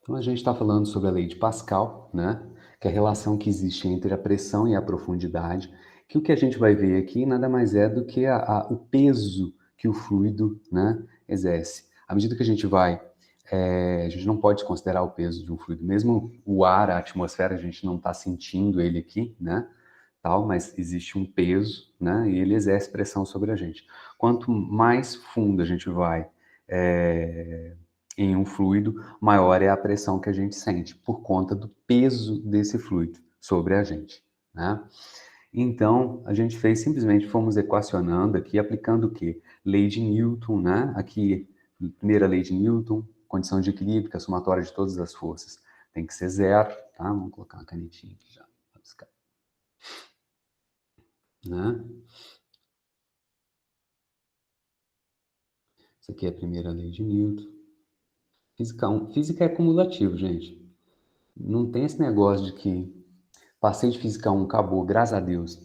Então, a gente está falando sobre a lei de Pascal, né? Que é a relação que existe entre a pressão e a profundidade, que o que a gente vai ver aqui nada mais é do que o peso que o fluido, né, exerce. À medida que a gente vai, a gente não pode considerar o peso de um fluido, mesmo o ar, a atmosfera, a gente não está sentindo ele aqui, né? Tal, mas existe um peso, né? E ele exerce pressão sobre a gente. Quanto mais fundo a gente vai, em um fluido, maior é a pressão que a gente sente, por conta do peso desse fluido sobre a gente, né? Então, a gente fez simplesmente, fomos equacionando aqui, aplicando o quê? Lei de Newton, né? Aqui, primeira lei de Newton, condição de equilíbrio, que é a somatória de todas as forças tem que ser zero, tá? Vamos colocar uma canetinha aqui já, para buscar, né? Isso aqui é a primeira lei de Newton. Física é cumulativo, gente. Não tem esse negócio de que passei de física 1, acabou, graças a Deus.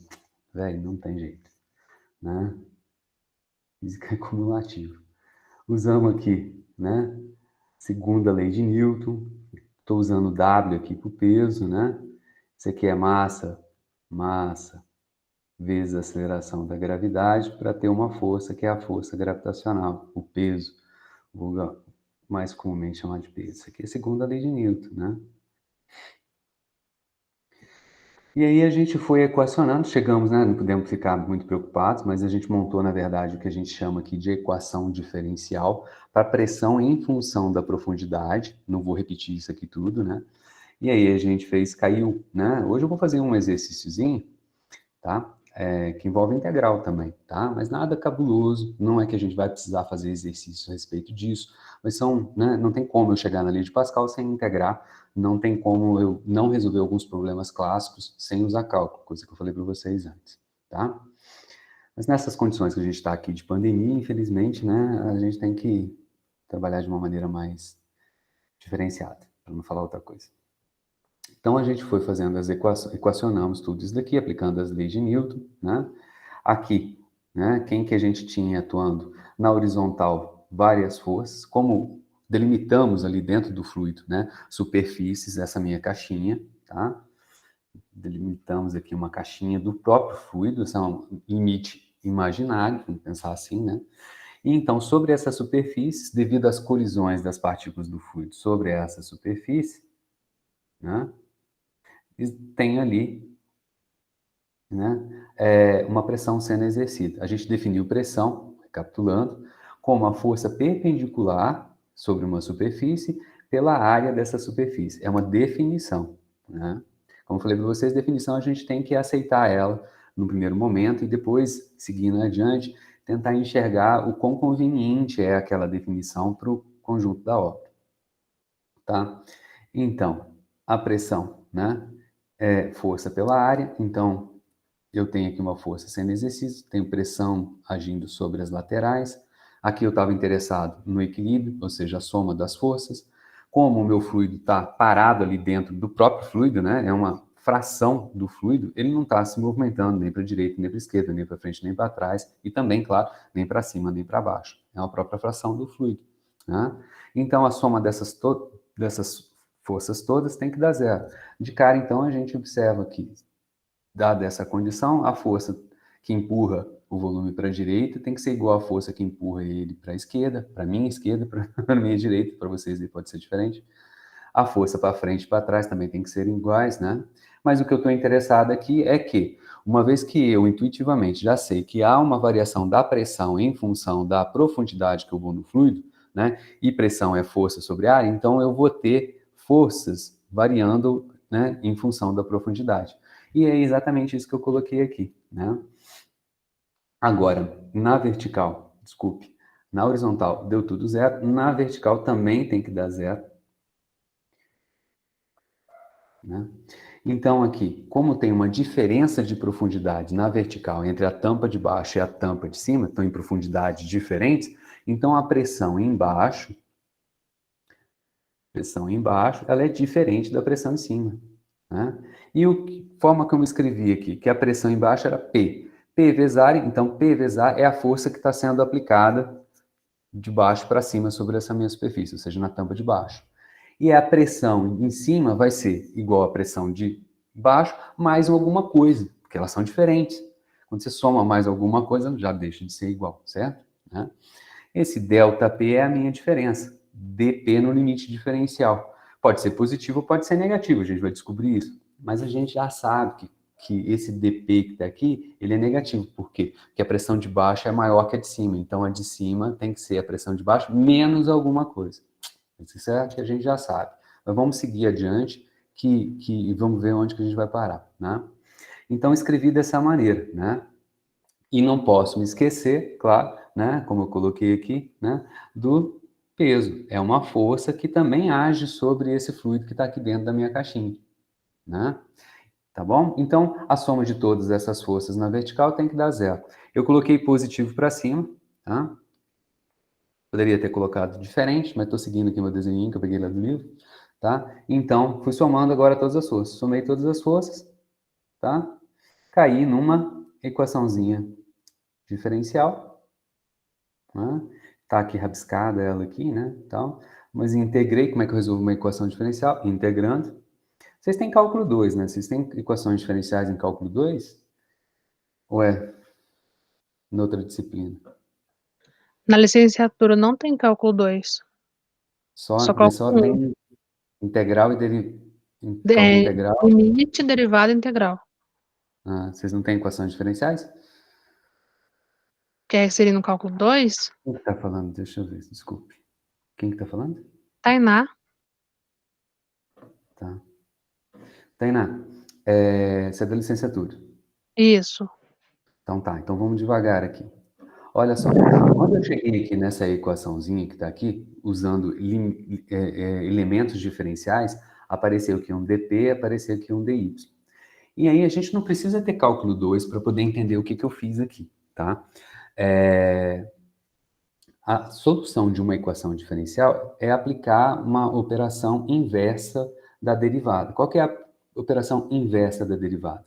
Velho, não tem jeito, né? Física é cumulativo. Usamos aqui, né? Segunda lei de Newton. Estou usando W aqui para o peso, né? Isso aqui é massa vezes a aceleração da gravidade para ter uma força que é a força gravitacional, o peso, mais comumente chamado de peso. Isso aqui é a segunda lei de Newton, né? E aí a gente foi equacionando, chegamos, né, não podemos ficar muito preocupados, mas a gente montou, na verdade, o que a gente chama aqui de equação diferencial para pressão em função da profundidade. Não vou repetir isso aqui tudo, né? E aí a gente fez, caiu, né? Hoje eu vou fazer um exercíciozinho, tá? Que envolve integral também, tá? Mas nada cabuloso, não é que a gente vai precisar fazer exercício a respeito disso, mas são, né, não tem como eu chegar na lei de Pascal sem integrar, não tem como eu não resolver alguns problemas clássicos sem usar cálculo, coisa que eu falei para vocês antes, tá? Mas nessas condições que a gente está aqui de pandemia, infelizmente, né, a gente tem que trabalhar de uma maneira mais diferenciada, para não falar outra coisa. Então a gente foi fazendo as equações, equacionamos tudo isso daqui, aplicando as leis de Newton, né? Aqui, né? Quem que a gente tinha atuando na horizontal? Várias forças, como delimitamos ali dentro do fluido, né? Superfícies, essa minha caixinha, tá? Delimitamos aqui uma caixinha do próprio fluido, esse é um limite imaginário, vamos pensar assim, né? E então, sobre essas superfícies, devido às colisões das partículas do fluido sobre essa superfície, né? Tem ali, né, uma pressão sendo exercida. A gente definiu pressão, recapitulando, como a força perpendicular sobre uma superfície pela área dessa superfície. É uma definição, né? Como eu falei para vocês, definição a gente tem que aceitar ela no primeiro momento e depois, seguindo adiante, tentar enxergar o quão conveniente é aquela definição para o conjunto da obra, tá? Então, a pressão, né, é força pela área, então eu tenho aqui uma força sendo exercício, tenho pressão agindo sobre as laterais. Aqui eu estava interessado no equilíbrio, ou seja, a soma das forças. Como o meu fluido está parado ali dentro do próprio fluido, né? É uma fração do fluido, ele não está se movimentando nem para a direita, nem para a esquerda, nem para frente, nem para trás, e também, claro, nem para cima, nem para baixo. É uma própria fração do fluido, né? Então, a soma dessas forças todas tem que dar zero. De cara, então, a gente observa que dada essa condição, a força que empurra o volume para a direita tem que ser igual à força que empurra ele para a esquerda, para a minha esquerda, para a minha direita, para vocês aí pode ser diferente. A força para frente e para trás também tem que ser iguais, né? Mas o que eu estou interessado aqui é que, uma vez que eu intuitivamente já sei que há uma variação da pressão em função da profundidade que eu vou no fluido, né? E pressão é força sobre área, então eu vou ter forças variando, né, em função da profundidade. E é exatamente isso que eu coloquei aqui, né? Agora, na vertical, desculpe, na horizontal deu tudo zero, na vertical também tem que dar zero, né? Então aqui, como tem uma diferença de profundidade na vertical entre a tampa de baixo e a tampa de cima, estão em profundidades diferentes, então a pressão embaixo, ela é diferente da pressão em cima, né? E a forma como eu escrevi aqui, que a pressão embaixo era P. P vezes área, então P vezes A é a força que está sendo aplicada de baixo para cima sobre essa minha superfície, ou seja, na tampa de baixo. E a pressão em cima vai ser igual à pressão de baixo, mais alguma coisa, porque elas são diferentes. Quando você soma mais alguma coisa, já deixa de ser igual, certo? Né? Esse ΔP é a minha diferença. dP no limite diferencial. Pode ser positivo ou pode ser negativo, a gente vai descobrir isso. Mas a gente já sabe que esse dP que está aqui, ele é negativo. Por quê? Porque a pressão de baixo é maior que a de cima. Então, a de cima tem que ser a pressão de baixo menos alguma coisa. Isso é que a gente já sabe. Mas vamos seguir adiante e vamos ver onde que a gente vai parar. Né? Então, escrevi dessa maneira. Né? E não posso me esquecer, claro, né, como eu coloquei aqui, né, do peso. É uma força que também age sobre esse fluido que está aqui dentro da minha caixinha. Né? Tá bom? Então, a soma de todas essas forças na vertical tem que dar zero. Eu coloquei positivo para cima, tá? Poderia ter colocado diferente, mas estou seguindo aqui meu desenho que eu peguei lá do livro, tá? Então, fui somando agora todas as forças. Somei todas as forças, tá? Caí numa equaçãozinha diferencial, né? Tá aqui rabiscada ela aqui, né? Então, mas integrei, como é que eu resolvo uma equação diferencial? Integrando. Vocês têm cálculo 2, né? Vocês têm equações diferenciais em cálculo 2? Ou é noutra disciplina? Na licenciatura não tem cálculo 2, só Mas só cálculo 1. tem integral e cálculo integral. Limite, derivada e integral. Ah, vocês não têm equações diferenciais? Que seria no cálculo 2? Quem que está falando? Deixa eu ver, desculpe. Quem que está falando? Tainá. Tá. Tainá, você é da licenciatura. Isso. Então tá, então vamos devagar aqui. Olha só, quando eu cheguei aqui nessa equaçãozinha que está aqui, usando elementos diferenciais, apareceu aqui um dP, apareceu aqui um dy. E aí a gente não precisa ter cálculo 2 para poder entender o que eu fiz aqui, tá? A solução de uma equação diferencial é aplicar uma operação inversa da derivada. Qual que é a operação inversa da derivada?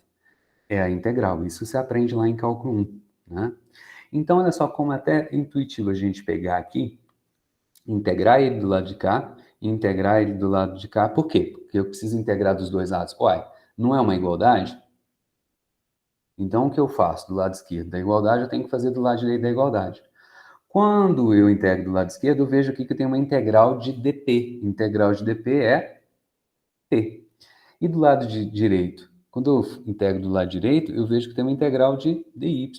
É a integral. Isso você aprende lá em cálculo 1, né? Então, olha só como é até intuitivo a gente pegar aqui, integrar ele do lado de cá, e integrar ele do lado de cá. Por quê? Porque eu preciso integrar dos dois lados. Uai, não é uma igualdade? Então, o que eu faço do lado esquerdo da igualdade, eu tenho que fazer do lado direito da igualdade. Quando eu integro do lado esquerdo, eu vejo aqui que eu tenho uma integral de dp. Integral de dp é t. E do lado direito? Quando eu integro do lado direito, eu vejo que tem uma integral de dy.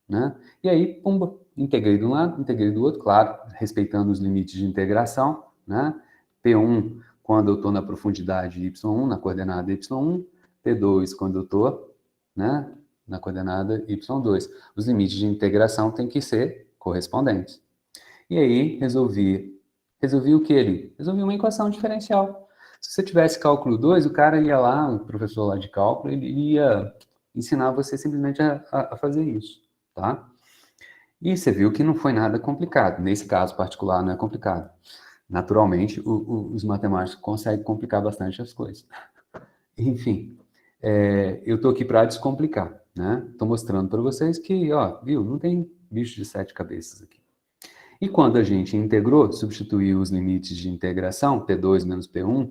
Né? E aí, pumba, integrei de um lado, integrei do outro, claro, respeitando os limites de integração. Né? P1, quando eu estou na profundidade y1, na coordenada y1. P2, quando eu estou, né, na coordenada y2. Os limites de integração têm que ser correspondentes. E aí, resolvi o que ali? Resolvi uma equação diferencial. Se você tivesse cálculo 2, o cara ia lá, o professor lá de cálculo, ele ia ensinar você simplesmente a fazer isso, tá? E você viu que não foi nada complicado. Nesse caso particular, não é complicado. Naturalmente, os matemáticos conseguem complicar bastante as coisas. Enfim, eu estou aqui para descomplicar, né? Estou mostrando para vocês que, ó, viu, não tem bicho de 7 cabeças aqui. E quando a gente integrou, substituiu os limites de integração, P2 menos P1,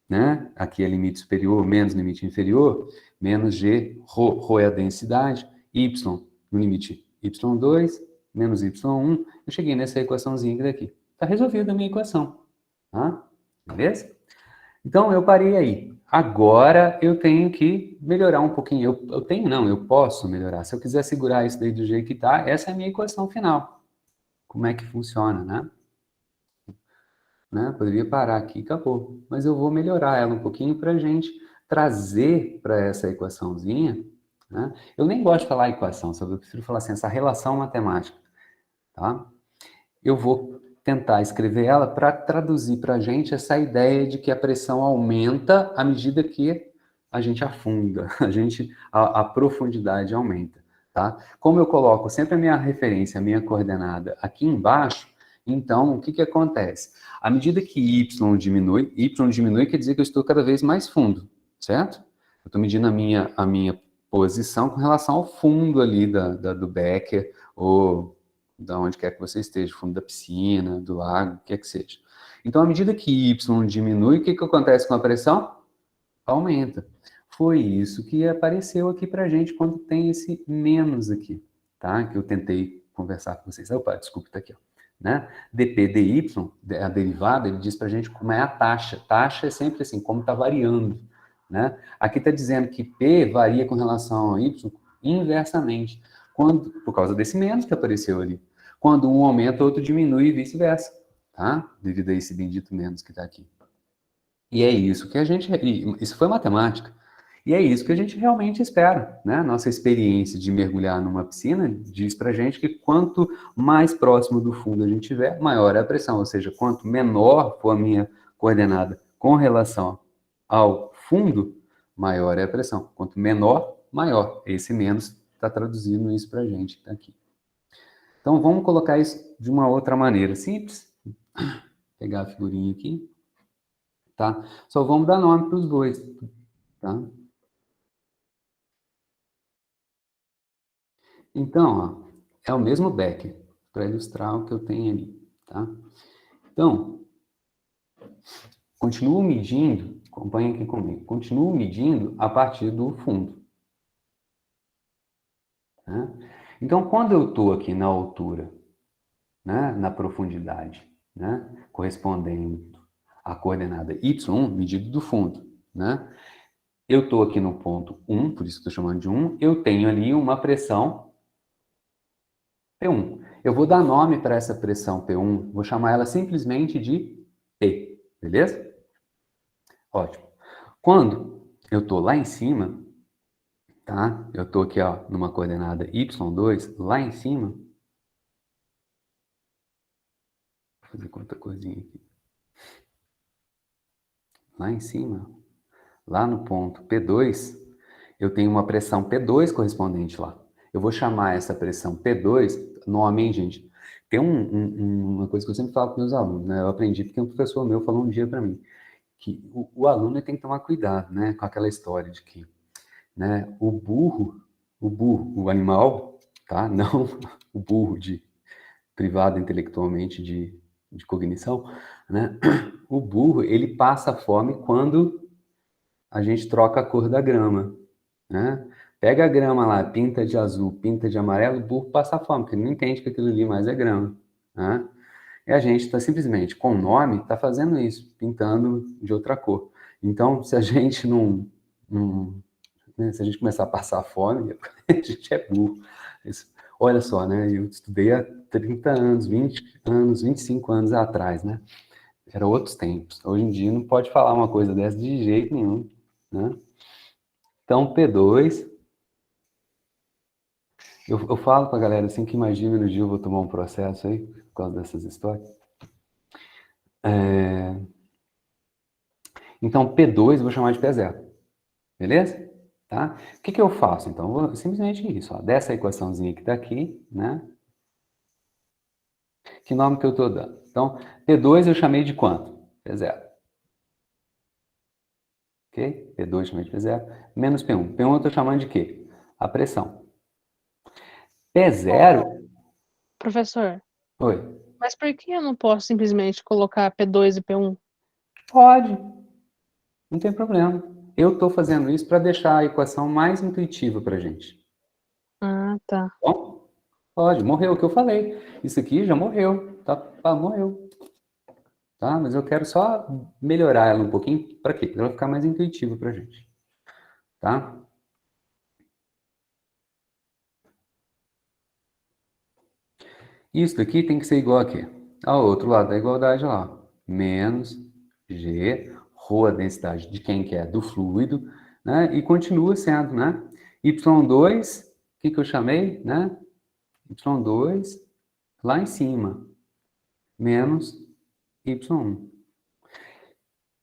né? Aqui é limite superior menos limite inferior, menos G, ρ é a densidade, Y no limite Y2 menos Y1, eu cheguei nessa equaçãozinha daqui. Está resolvida a minha equação, tá? Beleza? Então, eu parei aí. Agora, eu tenho que melhorar um pouquinho. Eu posso melhorar. Se eu quiser segurar isso daí do jeito que está, essa é a minha equação final. Como é que funciona, né? Poderia parar aqui e acabou. Mas eu vou melhorar ela um pouquinho para a gente trazer para essa equaçãozinha, né? Eu nem gosto de falar equação, sabe? Eu prefiro falar assim, essa relação matemática, tá? Eu vou tentar escrever ela para traduzir para a gente essa ideia de que a pressão aumenta à medida que a gente afunda, a profundidade aumenta, tá? Como eu coloco sempre a minha referência, a minha coordenada aqui embaixo, então o que acontece? À medida que y diminui quer dizer que eu estou cada vez mais fundo, certo? Eu estou medindo a minha posição com relação ao fundo ali do becker, ou da onde quer que você esteja, fundo da piscina, do lago, o que quer que seja. Então, à medida que Y diminui, o que acontece com a pressão? Aumenta. Foi isso que apareceu aqui para a gente quando tem esse menos aqui, tá? Que eu tentei conversar com vocês. Opa, desculpa, tá aqui, ó. Né? dp dy, a derivada, ele diz para a gente como é a taxa. Taxa é sempre assim, como está variando. Né? Aqui está dizendo que P varia com relação a Y inversamente, por causa desse menos que apareceu ali. Quando um aumenta, o outro diminui e vice-versa, tá? Devido a esse bendito menos que está aqui. E é isso que a gente... Isso foi matemática. E é isso que a gente realmente espera, né? Nossa experiência de mergulhar numa piscina diz pra gente que quanto mais próximo do fundo a gente estiver, maior é a pressão. Ou seja, quanto menor for a minha coordenada com relação ao fundo, maior é a pressão. Quanto menor, maior. Esse menos está traduzindo isso pra gente aqui. Então, vamos colocar isso de uma outra maneira simples. Vou pegar a figurinha aqui. Tá? Só vamos dar nome para os dois. Tá? Então, ó, é o mesmo Becker, para ilustrar o que eu tenho ali, tá? Então, continuo medindo, acompanha aqui comigo, continuo medindo a partir do fundo. Né? Então, quando eu estou aqui na altura, né, na profundidade, né, correspondendo à coordenada y1, medido do fundo, né? Eu estou aqui no ponto 1, por isso que estou chamando de 1, eu tenho ali uma pressão P1. Eu vou dar nome para essa pressão P1, vou chamar ela simplesmente de P, beleza? Ótimo. Quando eu estou lá em cima, tá? Eu estou aqui, ó, numa coordenada Y2, lá em cima. Vou fazer outra coisinha aqui. Lá em cima, lá no ponto P2, eu tenho uma pressão P2 correspondente lá. Eu vou chamar essa pressão P2, nome, hein, gente? Tem uma coisa que eu sempre falo para meus alunos, né? Eu aprendi porque um professor meu falou um dia para mim, que o aluno tem que tomar cuidado, né? Com aquela história de que, né? O animal, tá? Não o burro privado intelectualmente de cognição, né? O burro, ele passa fome quando a gente troca a cor da grama, né? Pega a grama lá, pinta de azul, pinta de amarelo, o burro passa fome, porque ele não entende que aquilo ali mais é grama, né? E a gente está simplesmente, com o nome, está fazendo isso, pintando de outra cor. Então, se a gente né, se a gente começar a passar fome, a gente é burro. Olha só, né? Eu estudei há 30 anos, 20 anos, 25 anos atrás, né? Eram outros tempos. Hoje em dia não pode falar uma coisa dessa de jeito nenhum, né? Então, P2, eu falo pra galera assim que imagina no dia eu vou tomar um processo aí, por causa dessas histórias. Então, P2 eu vou chamar de P0, beleza? Tá? O que eu faço? Então, eu vou simplesmente isso, ó, dessa equaçãozinha que tá aqui, né? Que nome que eu tô dando? Então, P2 eu chamei de quanto? P0. Ok? P2 eu chamei de P0, menos P1. P1 eu tô chamando de quê? A pressão. P0... Professor, Oi. mas por que eu não posso simplesmente colocar P2 e P1? Pode, não tem problema. Eu estou fazendo isso para deixar a equação mais intuitiva para a gente. Ah, tá. Bom, pode, morreu o que eu falei. Isso aqui já morreu, tá, morreu. Tá? Mas eu quero só melhorar ela um pouquinho, para quê? Para ela ficar mais intuitiva para a gente. Tá? Isso daqui tem que ser igual a quê? Ao outro lado da igualdade lá. Menos G, ρ a densidade de quem que é? Do fluido, né? E continua sendo, né? Y2, o que eu chamei, né? Y2 lá em cima, menos Y1.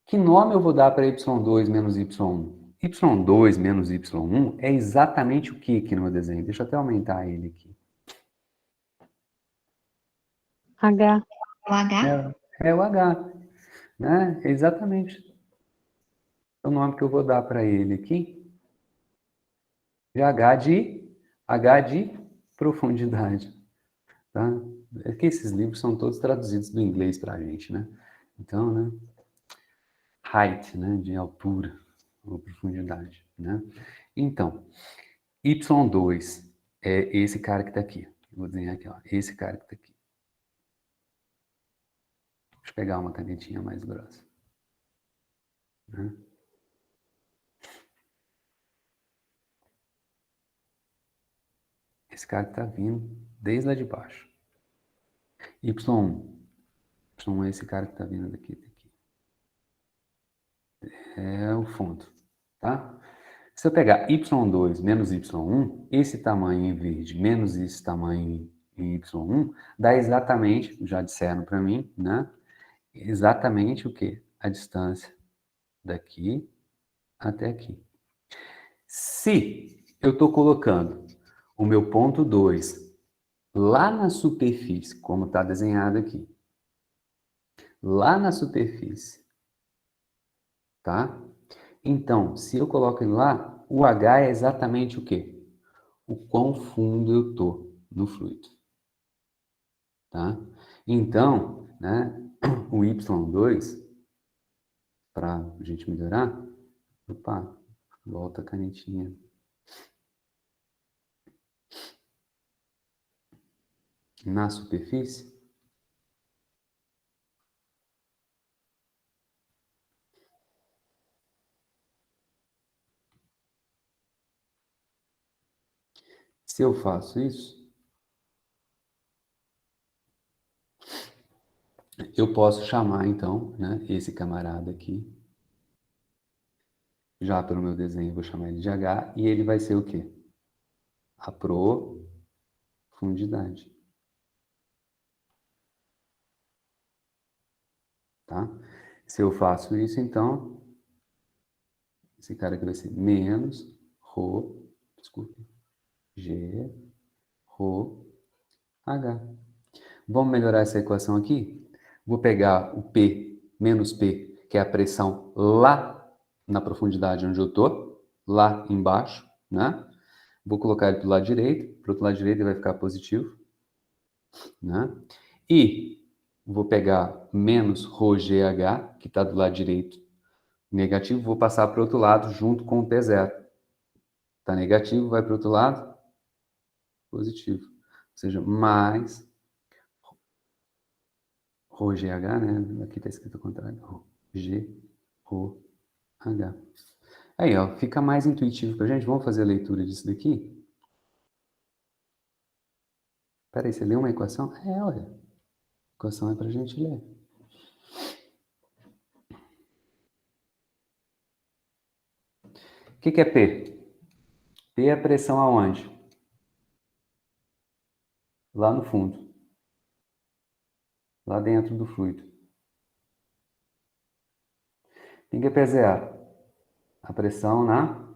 Que nome eu vou dar para Y2 menos Y1? Y2 menos Y1 é exatamente o que aqui no meu desenho? Deixa eu até aumentar ele aqui. H. O H? É o H, né? É exatamente o nome que eu vou dar para ele aqui. De H de profundidade, tá? É que esses livros são todos traduzidos do inglês para a gente, né? Então, né? Height, né? De altura ou profundidade, né? Então, Y2 é esse cara que está aqui. Vou desenhar aqui, ó. Esse cara que está aqui. Deixa eu pegar uma canetinha mais grossa. Né? Esse cara que está vindo desde lá de baixo. Y1. Y1 é esse cara que está vindo daqui. É o fundo, tá? Se eu pegar Y2 menos Y1, esse tamanho em verde menos esse tamanho em Y1, dá exatamente, já disseram para mim, né? Exatamente o quê? A distância daqui até aqui. Se eu estou colocando o meu ponto 2 lá na superfície, como está desenhado aqui, lá na superfície, tá? Então, se eu coloco ele lá, o H é exatamente o quê? O quão fundo eu estou no fluido, tá? Então, né, o Y2, para a gente melhorar, opa, volta a canetinha. Na superfície, se eu faço isso, eu posso chamar, então, né, esse camarada aqui, já pelo meu desenho, vou chamar ele de H, e ele vai ser o quê? A profundidade. Tá? Se eu faço isso, então, esse cara aqui vai ser menos ρ, desculpa, G, ρ, H. Vamos melhorar essa equação aqui? Vou pegar o P menos P, que é a pressão lá na profundidade onde eu estou, lá embaixo, né? Vou colocar ele para o lado direito, para o outro lado direito ele vai ficar positivo, né? E vou pegar menos ρGH, que está do lado direito, negativo, vou passar para o outro lado junto com o P0. Está negativo, vai para o outro lado, positivo. Ou seja, mais ρGH, né? Aqui está escrito ao contrário. G, ρH. Aí, ó, fica mais intuitivo para a gente. Vamos fazer a leitura disso daqui? Peraí, você leu uma equação? É, olha. A equação é para a gente ler. O que é P? P é a pressão aonde? Lá no fundo. Lá dentro do fluido. O que é PZA? A pressão na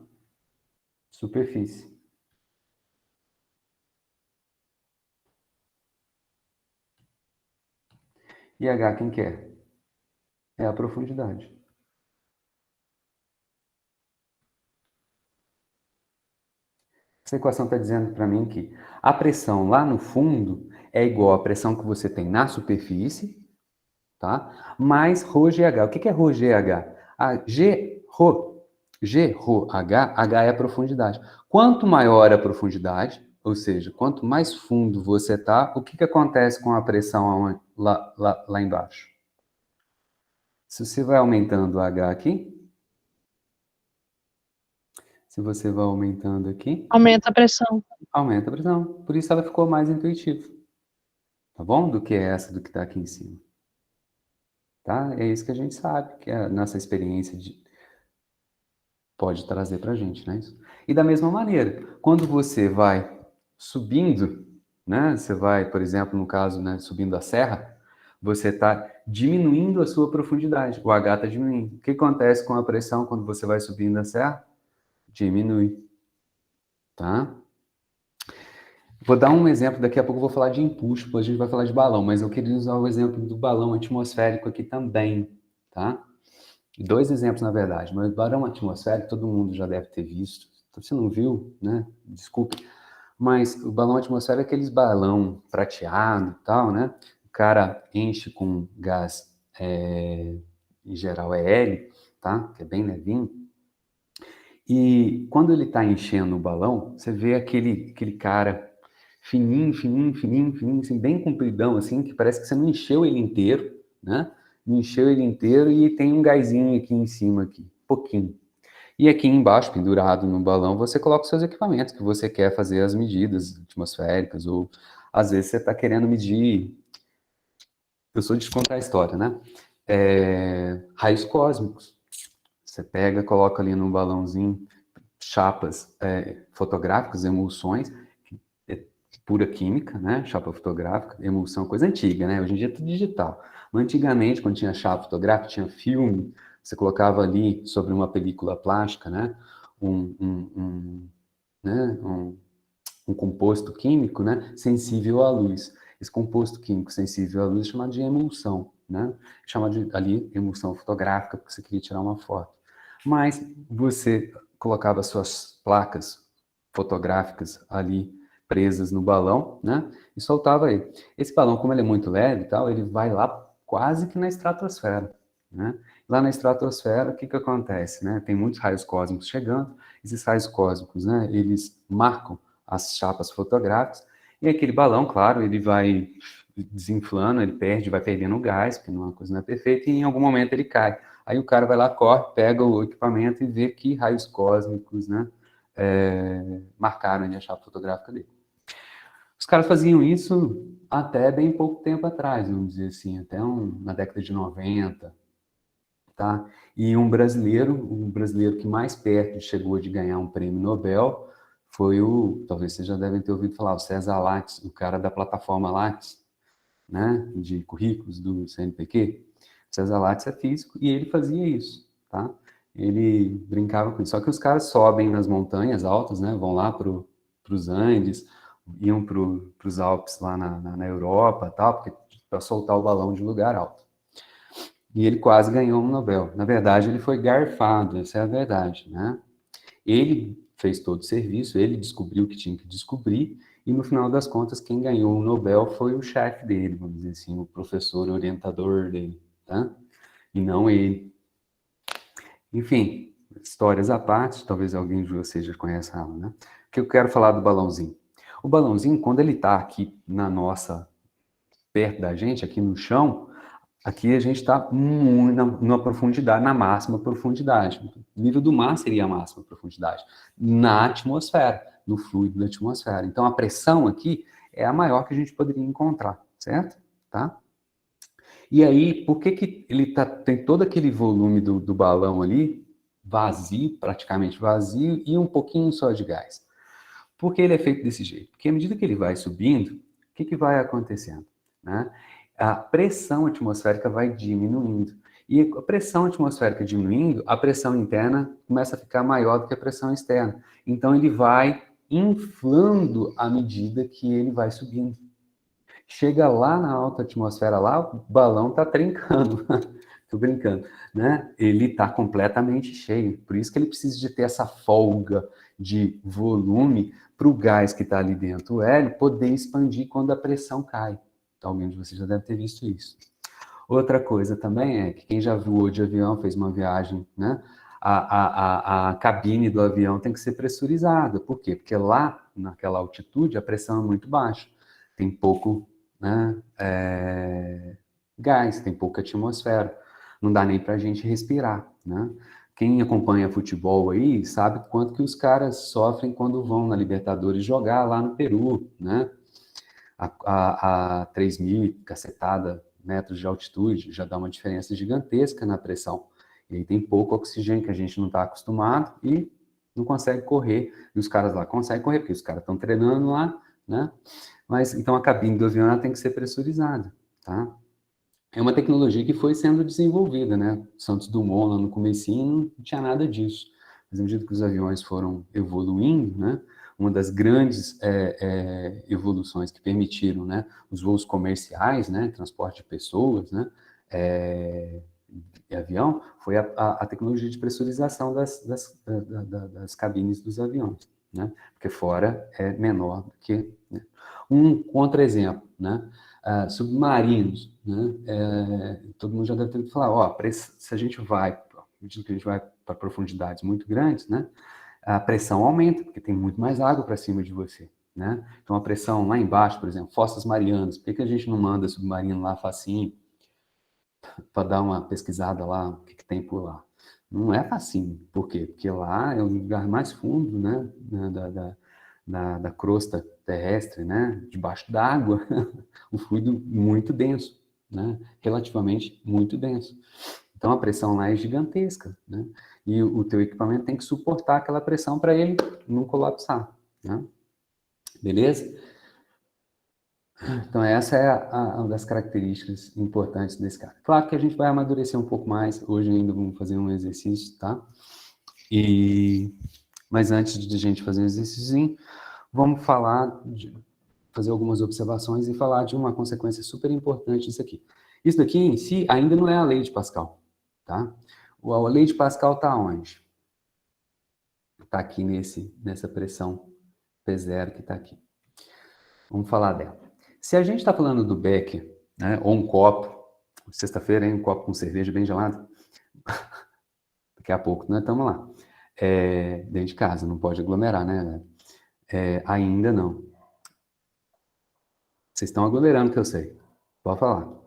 superfície. E H quem que é? É a profundidade. Essa equação está dizendo para mim que a pressão lá no fundo é igual à pressão que você tem na superfície, tá? Mais ρGH. O que é ρGH? H é a profundidade. Quanto maior a profundidade, ou seja, quanto mais fundo você está, o que acontece com a pressão lá embaixo? Se você vai aumentando o H aqui, se você vai aumentando aqui, Aumenta a pressão. aumenta a pressão. Por isso ela ficou mais intuitiva. Tá bom? Do que essa do que está aqui em cima. Tá? É isso que a gente sabe, que a nossa experiência pode trazer para a gente, né? E da mesma maneira, quando você vai subindo, né? Você vai, por exemplo, no caso, né, subindo a serra, você está diminuindo a sua profundidade. O H está diminuindo. O que acontece com a pressão quando você vai subindo a serra? Diminui. Tá? Vou dar um exemplo, daqui a pouco eu vou falar de empuxo, a gente vai falar de balão, mas eu queria usar o exemplo do balão atmosférico aqui também, tá? Dois exemplos, na verdade, mas o balão atmosférico todo mundo já deve ter visto. Então, se não viu, né? Desculpe. Mas o balão atmosférico é aqueles balão prateado e tal, né? O cara enche com gás em geral é hélio, tá? Que é bem levinho. E quando ele está enchendo o balão, você vê aquele cara fininho, fininho, fininho, fininho, assim, bem compridão, assim, que parece que você não encheu ele inteiro, né? Não encheu ele inteiro e tem um gásinho aqui em cima, aqui, pouquinho. E aqui embaixo, pendurado no balão, você coloca os seus equipamentos que você quer fazer as medidas atmosféricas, ou às vezes você está querendo medir. Eu sou de contar a história, né? Raios cósmicos. Você pega, coloca ali num balãozinho chapas fotográficas, emulsões, é pura química, né? Chapa fotográfica, emulsão, coisa antiga, né? Hoje em dia é tudo digital. Mas antigamente, quando tinha chapa fotográfica, tinha filme, você colocava ali sobre uma película plástica, né? Né? Um composto químico, né? Sensível à luz. Esse composto químico sensível à luz é chamado de emulsão, né? Chama de ali emulsão fotográfica, porque você queria tirar uma foto. Mas você colocava suas placas fotográficas ali presas no balão, né? E soltava ele. Esse balão, como ele é muito leve e tal, ele vai lá quase que na estratosfera, né? Lá na estratosfera, o que que acontece, né? Tem muitos raios cósmicos chegando. Esses raios cósmicos, né? Eles marcam as chapas fotográficas e aquele balão, claro, ele vai desinflando, ele perde, vai perdendo gás, porque uma coisa não é perfeita, e em algum momento ele cai. Aí o cara vai lá, corre, pega o equipamento e vê que raios cósmicos, né, marcaram a chapa fotográfica dele. Os caras faziam isso até bem pouco tempo atrás, vamos dizer assim, até na década de 90, tá? E um brasileiro que mais perto chegou de ganhar um prêmio Nobel foi talvez vocês já devem ter ouvido falar, o César Lattes, o cara da plataforma Lattes, né, de currículos do CNPq. César Lattes é físico e ele fazia isso, tá? Ele brincava com isso. Só que os caras sobem nas montanhas altas, né, vão lá para os Andes, iam para os Alpes lá na Europa, tal, para soltar o balão de lugar alto. E ele quase ganhou um Nobel. Na verdade, ele foi garfado, essa é a verdade, né? Ele fez todo o serviço, ele descobriu o que tinha que descobrir, e no final das contas, quem ganhou o Nobel foi o chefe dele, vamos dizer assim, o professor orientador dele, tá? E não ele. Enfim, histórias à parte, talvez alguém de vocês já conheça ela, né? O que eu quero falar do balãozinho? O balãozinho, quando ele está aqui perto da gente, aqui no chão, aqui a gente está numa profundidade, na máxima profundidade. O nível do mar seria a máxima profundidade. Na atmosfera, no fluido da atmosfera. Então, a pressão aqui é a maior que a gente poderia encontrar, certo? Tá? E aí, por que ele tem todo aquele volume do balão ali, vazio, praticamente vazio, e um pouquinho só de gás? Por que ele é feito desse jeito? Porque à medida que ele vai subindo, o que vai acontecendo? Né? A pressão atmosférica vai diminuindo. E a pressão atmosférica diminuindo, a pressão interna começa a ficar maior do que a pressão externa. Então ele vai inflando à medida que ele vai subindo. Chega lá na alta atmosfera, lá o balão está trincando. Estou brincando, né? Ele está completamente cheio. Por isso que ele precisa de ter essa folga de volume para o gás que está ali dentro, o hélio, poder expandir quando a pressão cai. Então, alguém de vocês já deve ter visto isso. Outra coisa também é que quem já voou de avião, fez uma viagem, né? A cabine do avião tem que ser pressurizada. Por quê? Porque lá, naquela altitude, a pressão é muito baixa. Tem pouco, né, gás, tem pouca atmosfera. Não dá nem para a gente respirar, né? Quem acompanha futebol aí sabe quanto que os caras sofrem quando vão na Libertadores jogar lá no Peru, né? A 3.000 e cacetada metros de altitude já dá uma diferença gigantesca na pressão. E aí tem pouco oxigênio que a gente não está acostumado e não consegue correr. E os caras lá conseguem correr, porque os caras estão treinando lá, né? Mas então a cabine do avião ela tem que ser pressurizada, tá? É uma tecnologia que foi sendo desenvolvida, né? Santos Dumont, lá no comecinho, não tinha nada disso. Mas à medida que os aviões foram evoluindo, né? Uma das grandes evoluções que permitiram, né? Os voos comerciais, né? Transporte de pessoas, né? Avião, foi a tecnologia de pressurização das cabines dos aviões, né? Porque fora é menor do que... Né? Um contra-exemplo, né? submarinos, né? Todo mundo já deve ter falado, ó, se a gente vai, à medida que a gente vai para profundidades muito grandes, né? A pressão aumenta, porque tem muito mais água para cima de você, né? Então, a pressão lá embaixo, por exemplo, Fossas Marianas, por que a gente não manda submarino lá facinho para dar uma pesquisada lá, o que tem por lá? Não é facinho. Por quê? Porque lá é o lugar mais fundo, né? Da crosta terrestre, né? Debaixo d'água, um fluido muito denso, né? Relativamente muito denso. Então, a pressão lá é gigantesca, né? E o teu equipamento tem que suportar aquela pressão para ele não colapsar, né? Beleza? Então, essa é uma das características importantes desse cara. Claro que a gente vai amadurecer um pouco mais. Hoje ainda vamos fazer um exercício, tá? Mas antes de a gente fazer um exercício, vamos fazer algumas observações e falar de uma consequência super importante disso aqui. Isso daqui em si ainda não é a lei de Pascal, tá? A lei de Pascal está onde? Está aqui nessa pressão P0 que está aqui. Vamos falar dela. Se a gente está falando do Becker, né, ou um copo, sexta-feira, um copo com cerveja bem gelado, daqui a pouco, né? Estamos lá. Dentro de casa, não pode aglomerar, né? Ainda não. Vocês estão aglomerando, que eu sei. Pode falar. Tô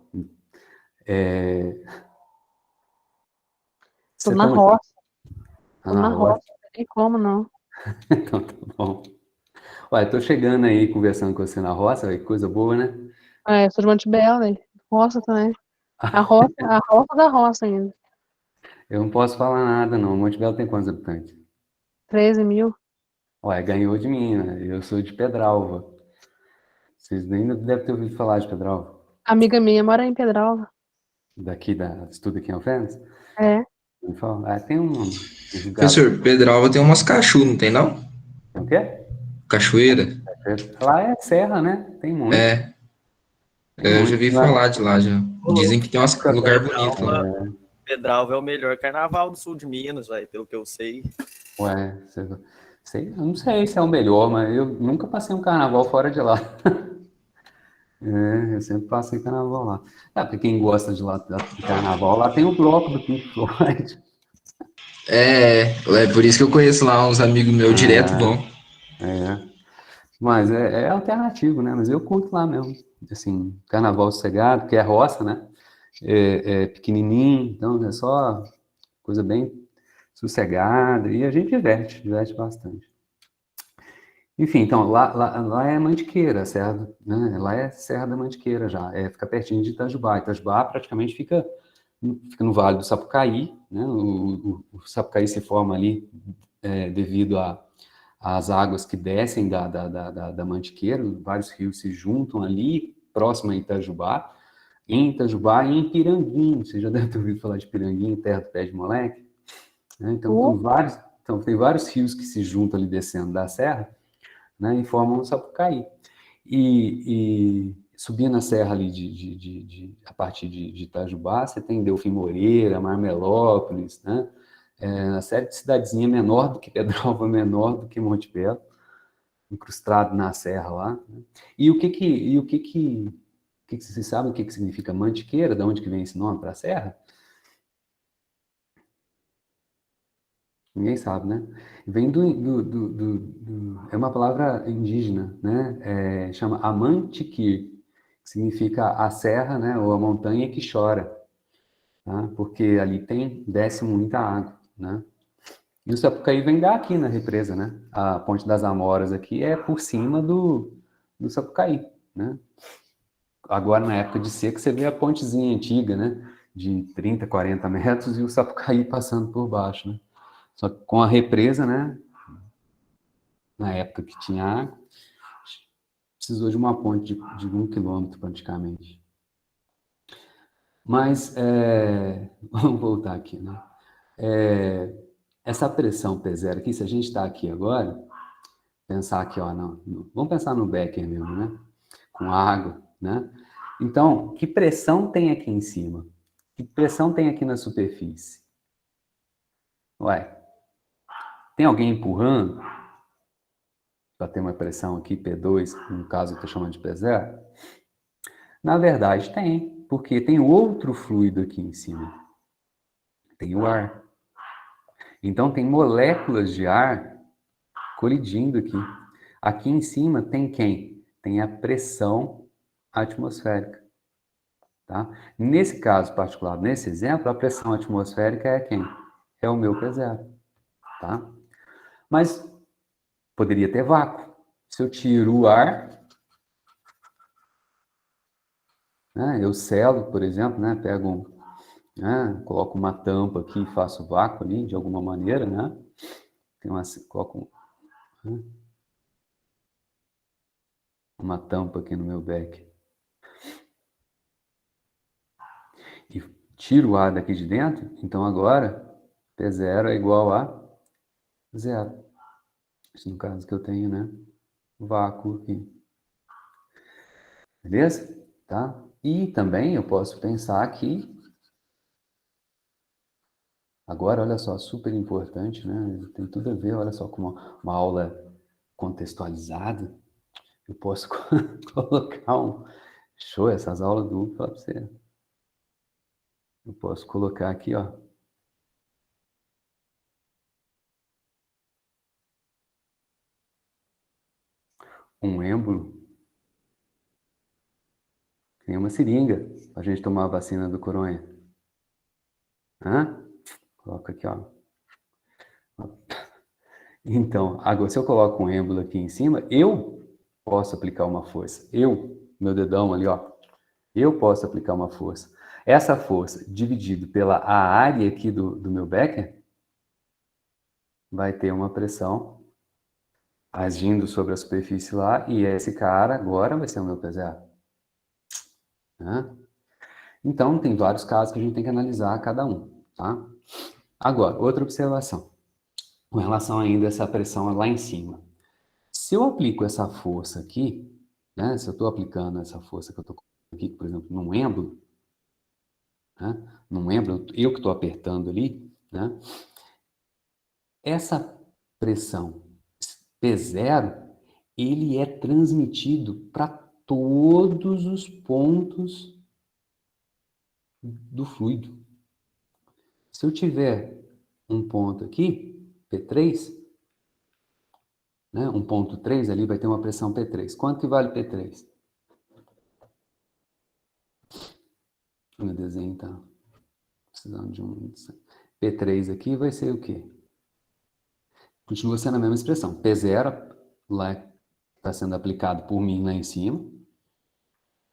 Vocês na estão aqui? roça, Tá tô na na roça? roça, não tem como não. Então tá bom. Olha, tô chegando aí conversando com você na roça, que coisa boa, né? Eu sou de Montebello, né? Roça também. A roça da roça ainda. Eu não posso falar nada, não. Monte Belo tem quantos habitantes? 13 mil. Olha, ganhou de mim, né? Eu sou de Pedralva. Vocês ainda devem ter ouvido falar de Pedralva. Amiga minha mora em Pedralva. Daqui da estudo aqui em Alfenas. É. Tem um lugar. Professor, Pedralva tem umas cachu, não tem não? Tem o quê? Cachoeira? Lá é serra, né? Tem muito. É, Tem eu já muito. vi falar de lá já. Ô, Dizem que tem uns Fica lugar bonito lá. Pedralva é o melhor carnaval do sul de Minas, velho, pelo que eu sei. Ué, eu não sei se é o melhor, mas eu nunca passei um carnaval fora de lá. Eu sempre passei carnaval lá. Pra quem gosta de carnaval, lá tem o bloco do Pink Floyd. É por isso que eu conheço lá uns amigos meus direto É, vão. mas é alternativo, né? Mas eu curto lá mesmo. Assim, carnaval sossegado, porque é roça, né? É pequenininho, então é só coisa bem sossegada. E a gente diverte bastante. Enfim, então, lá é Mantiqueira, Serra, né? Lá é Serra da Mantiqueira já. Fica pertinho de Itajubá. Itajubá praticamente fica no Vale do Sapucaí, né? O Sapucaí se forma ali devido às águas que descem da Mantiqueira, vários rios se juntam ali, próximo a Itajubá, em Itajubá e em Piranguinho. Você já deve ter ouvido falar de Piranguinho, terra do pé de moleque, né? Então, tem vários rios que se juntam ali descendo da serra, né? E formam o Sapucaí. E subindo a serra ali a partir de Itajubá, você tem Delfim Moreira, Marmelópolis, né? Uma série de cidadezinha menor do que Pedralva, menor do que Monte Belo, incrustado na serra lá, né? Vocês sabem o que significa Mantiqueira? De onde que vem esse nome para a serra? Ninguém sabe, né? Vem é uma palavra indígena, né? Chama Amantiquir, que significa a serra, né? Ou a montanha que chora, tá? Porque ali desce muita água, né? E o Sapucaí vem daqui na represa, né? A Ponte das Amoras aqui é por cima do Sapucaí, né? Agora, na época de seca, você vê a pontezinha antiga, né? De 30, 40 metros e o Sapucaí passando por baixo, né? Só que com a represa, né? Na época que tinha água, precisou de uma ponte de 1 quilômetro praticamente. Mas, vamos voltar aqui, né? Essa pressão P0 aqui, se a gente está aqui agora, pensar aqui, ó, vamos pensar no Becker mesmo, né? Com água, né? Então, que pressão tem aqui em cima? Que pressão tem aqui na superfície? Ué, tem alguém empurrando para ter uma pressão aqui, P2, no caso eu estou chamando de P0? Na verdade, tem, porque tem outro fluido aqui em cima. Tem o ar. Então, tem moléculas de ar colidindo aqui. Aqui em cima tem quem? Tem a pressão atmosférica. Tá? Nesse caso particular, nesse exemplo, a pressão atmosférica é quem? É o meu P0. Tá? Mas poderia ter vácuo. Se eu tiro o ar, né, eu selo, por exemplo, né, coloco uma tampa aqui e faço vácuo ali, de alguma maneira, né? Coloco uma tampa aqui no meu beck. E tiro o ar daqui de dentro, então agora P0 é igual a zero. Isso no caso que eu tenho, né? Vácuo aqui. Beleza? Tá? E também eu posso pensar que, agora, olha só, super importante, né? Tem tudo a ver, olha só, com uma aula contextualizada. Eu posso colocar um... Show, essas aulas do Hugo, falar pra você. Eu posso colocar aqui, ó. Um êmbolo. Tem uma seringa pra gente tomar a vacina do coronha. Hã? Coloca aqui, ó. Então, agora, se eu coloco um êmbolo aqui em cima, eu posso aplicar uma força. Meu dedão ali, ó. Eu posso aplicar uma força. Essa força, dividido pela a área aqui do meu becker, vai ter uma pressão agindo sobre a superfície lá, e esse cara agora vai ser o meu P0. Né? Então, tem vários casos que a gente tem que analisar cada um, tá? Agora, outra observação. Com relação ainda a essa pressão lá em cima. Se eu aplico essa força aqui, né? Se eu estou aplicando essa força que eu estou aqui, por exemplo, num êmbolo, né? Num êmbolo, eu que estou apertando ali, né? Essa pressão P0, ele é transmitido para todos os pontos do fluido. Se eu tiver um ponto aqui, P3, né, um ponto 3 ali vai ter uma pressão P3. Quanto que vale P3? O meu desenho está precisando de um... P3 aqui vai ser o quê? Continua sendo a mesma expressão. P0 lá está sendo aplicado por mim lá em cima.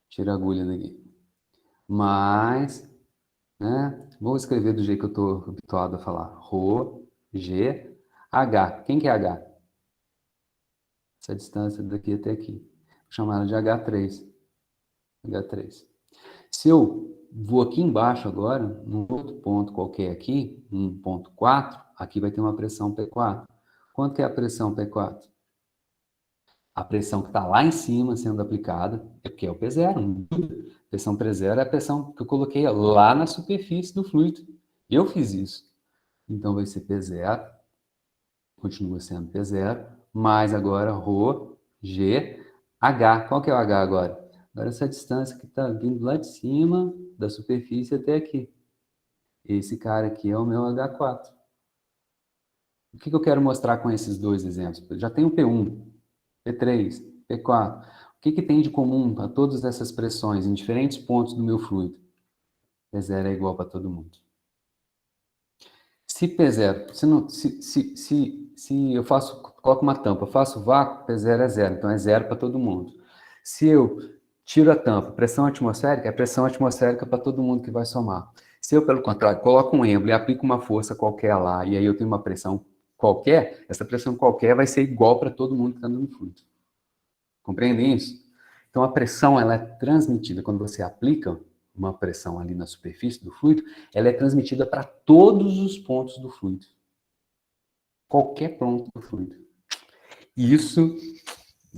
Tira a agulha daqui. Mais, né? Vou escrever do jeito que eu estou habituado a falar. Rho, G, H. Quem que é H? Essa distância daqui até aqui. Vou chamar ela de H3. H3. Se eu vou aqui embaixo agora, num outro ponto qualquer aqui, um ponto 4, aqui vai ter uma pressão P4. Quanto que é a pressão P4? A pressão que está lá em cima sendo aplicada, é porque é o P0. A pressão P0 é a pressão que eu coloquei lá na superfície do fluido. Eu fiz isso. Então vai ser P0, continua sendo P0, mais agora Rho, G, H. Qual que é o H agora? Agora essa distância que está vindo lá de cima da superfície até aqui. Esse cara aqui é o meu H4. O que eu quero mostrar com esses dois exemplos? Já tem o P1, P3, P4. O que tem de comum para todas essas pressões em diferentes pontos do meu fluido? P0 é igual para todo mundo. Se P0, se eu coloco uma tampa, faço vácuo, P0 é zero, então é zero para todo mundo. Se eu tiro a tampa, pressão atmosférica, é pressão atmosférica para todo mundo que vai somar. Se eu, pelo contrário, coloco um êmbolo e aplico uma força qualquer lá, e aí eu tenho uma pressão qualquer, essa pressão qualquer vai ser igual para todo mundo que está no fluido. Compreendem isso? Então a pressão ela é transmitida quando você aplica uma pressão ali na superfície do fluido, ela é transmitida para todos os pontos do fluido. Qualquer ponto do fluido. Isso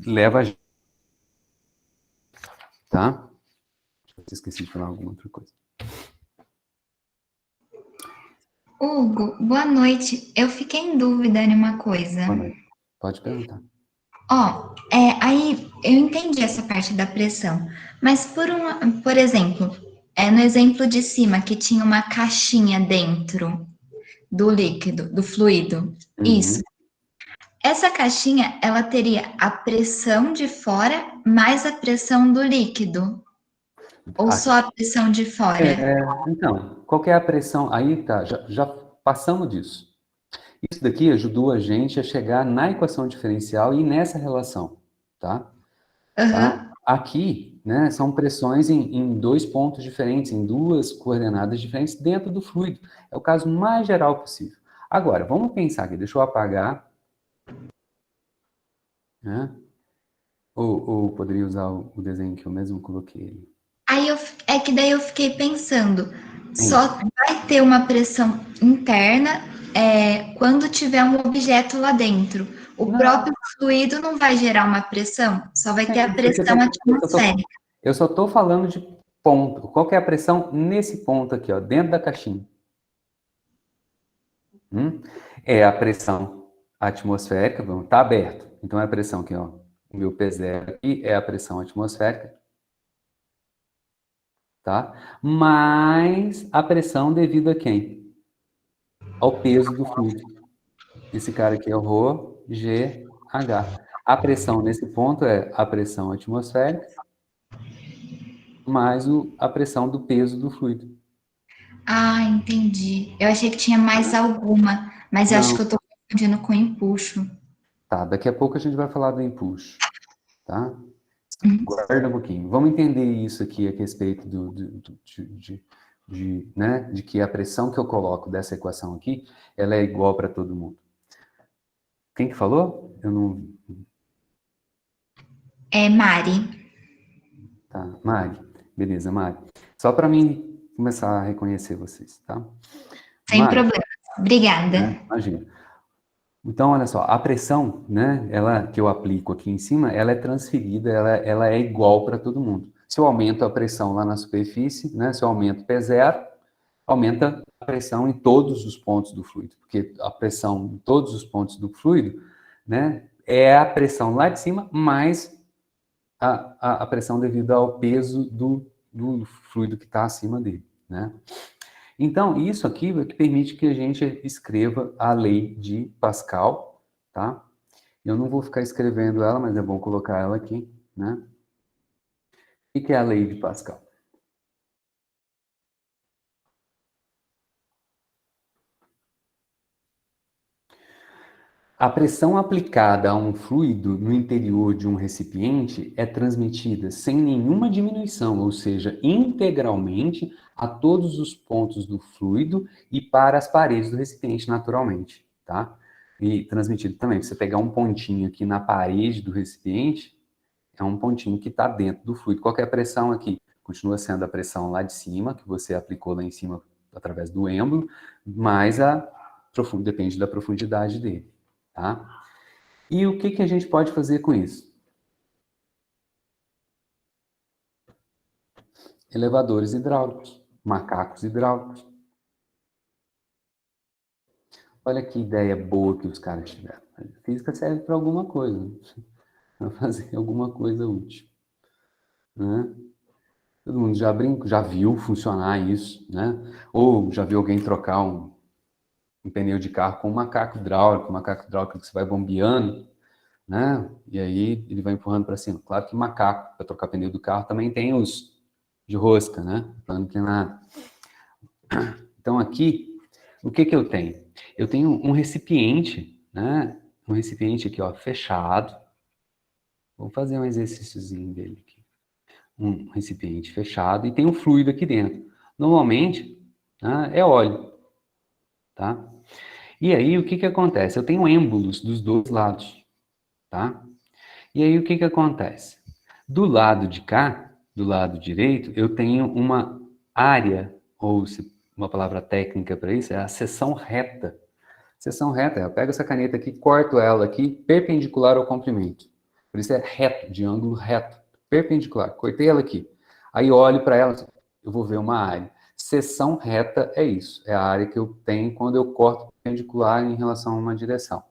leva a gente... Tá? Esqueci de falar alguma outra coisa. Hugo, boa noite. Eu fiquei em dúvida em uma coisa. Boa noite. Pode perguntar. Ó, aí eu entendi essa parte da pressão, mas por exemplo, no exemplo de cima que tinha uma caixinha dentro do líquido, do fluido, isso. Uhum. Essa caixinha, ela teria a pressão de fora mais a pressão do líquido, ou Aqui. só a pressão de fora? Então, qual que é a pressão? Aí tá, já passamos disso. Isso daqui ajudou a gente a chegar na equação diferencial e nessa relação, tá? Aham. Aqui, né, são pressões em dois pontos diferentes, em duas coordenadas diferentes dentro do fluido. É o caso mais geral possível. Agora, vamos pensar aqui, deixa eu apagar, né? Ou poderia usar o desenho que eu mesmo coloquei. É que daí eu fiquei pensando, Sim. só vai ter uma pressão interna quando tiver um objeto lá dentro. O Não, próprio fluido não vai gerar uma pressão, só vai ter a sim, porque pressão atmosférica. eu só estou falando de ponto. Qual que é a pressão nesse ponto aqui, ó, dentro da caixinha? É a pressão atmosférica, está aberto. Então é a pressão aqui, ó. O meu P0 aqui é a pressão atmosférica, tá? Mais a pressão devido a quem? Ao peso do fluido. Esse cara aqui é o Rho, G, H. A pressão nesse ponto é a pressão atmosférica mais a pressão do peso do fluido. Ah, entendi. Eu achei que tinha mais alguma, mas eu acho que Não, eu estou confundindo com empuxo. tá. Daqui a pouco a gente vai falar do empuxo, tá? Uhum. Guarda um pouquinho. Vamos entender isso aqui a respeito né, de que a pressão que eu coloco dessa equação aqui, ela é igual para todo mundo. Quem que falou? Eu não... É Mari. Tá, Mari. Beleza, Mari. Só para mim começar a reconhecer vocês, tá? Sem Mari, problema. Obrigada. né, imagina. Então, olha só, a pressão, né, ela que eu aplico aqui em cima, ela é transferida, ela é igual para todo mundo. Se eu aumento a pressão lá na superfície, né, se eu aumento P0, aumenta a pressão em todos os pontos do fluido, porque a pressão em todos os pontos do fluido, né, é a pressão lá de cima mais a pressão devido ao peso do fluido que está acima dele, né? Então, isso aqui é que permite que a gente escreva a lei de Pascal, tá? Eu não vou ficar escrevendo ela, mas é bom colocar ela aqui, né? O que é a lei de Pascal? A pressão aplicada a um fluido no interior de um recipiente é transmitida sem nenhuma diminuição, ou seja, integralmente a todos os pontos do fluido e para as paredes do recipiente naturalmente, tá? E transmitido também, se você pegar um pontinho aqui na parede do recipiente, é um pontinho que está dentro do fluido. Qual que é a pressão aqui? Continua sendo a pressão lá de cima, que você aplicou lá em cima através do êmbolo, mas depende da profundidade dele. Tá? E o que a gente pode fazer com isso? Elevadores hidráulicos, macacos hidráulicos. Olha que ideia boa que os caras tiveram. A física serve para alguma coisa, para fazer alguma coisa útil. Né? Todo mundo já viu funcionar isso, né? Ou já viu alguém trocar um pneu de carro com um macaco hidráulico que você vai bombeando, né? E aí ele vai empurrando para cima. Claro que macaco, para trocar pneu do carro, também tem os de rosca, né? Plano inclinado. Então aqui, o que eu tenho? Eu tenho um recipiente, né? Um recipiente aqui, ó, fechado. Vou fazer um exercíciozinho dele aqui. Um recipiente fechado e tem um fluido aqui dentro. Normalmente, né, é óleo, tá? E aí, o que acontece? Eu tenho êmbolos dos dois lados, tá? E aí, o que acontece? Do lado de cá, do lado direito, eu tenho uma área, ou uma palavra técnica para isso, é a seção reta. Seção reta, eu pego essa caneta aqui, corto ela aqui, perpendicular ao comprimento. Por isso é reto, de ângulo reto, perpendicular. Cortei ela aqui. Aí olho para ela, eu vou ver uma área. Seção reta é isso, é a área que eu tenho quando eu corto perpendicular em relação a uma direção.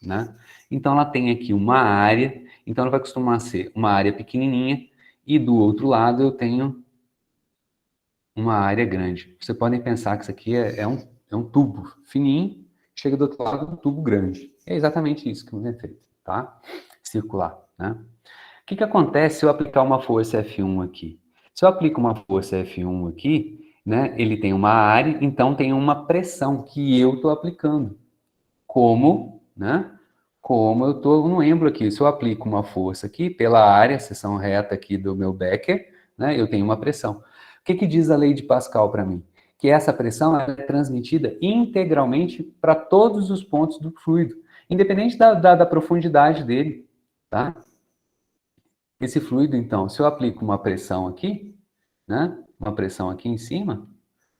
né? Então, ela tem aqui uma área, então ela vai costumar ser uma área pequenininha, e do outro lado eu tenho uma área grande. Vocês podem pensar que isso aqui é um tubo fininho, chega do outro lado um tubo grande. É exatamente isso que é feito, tá? Circular, né? O que acontece se eu aplicar uma força F1 aqui? Se eu aplico uma força F1 aqui, né, ele tem uma área, então tem uma pressão que eu estou aplicando. Como, né? Como eu estou no êmbolo aqui. Se eu aplico uma força aqui pela área, seção reta aqui do meu Becker, né, eu tenho uma pressão. O que diz a lei de Pascal para mim? Que essa pressão é transmitida integralmente para todos os pontos do fluido, independente da profundidade dele, tá? Esse fluido, então, se eu aplico uma pressão aqui, né, uma pressão aqui em cima,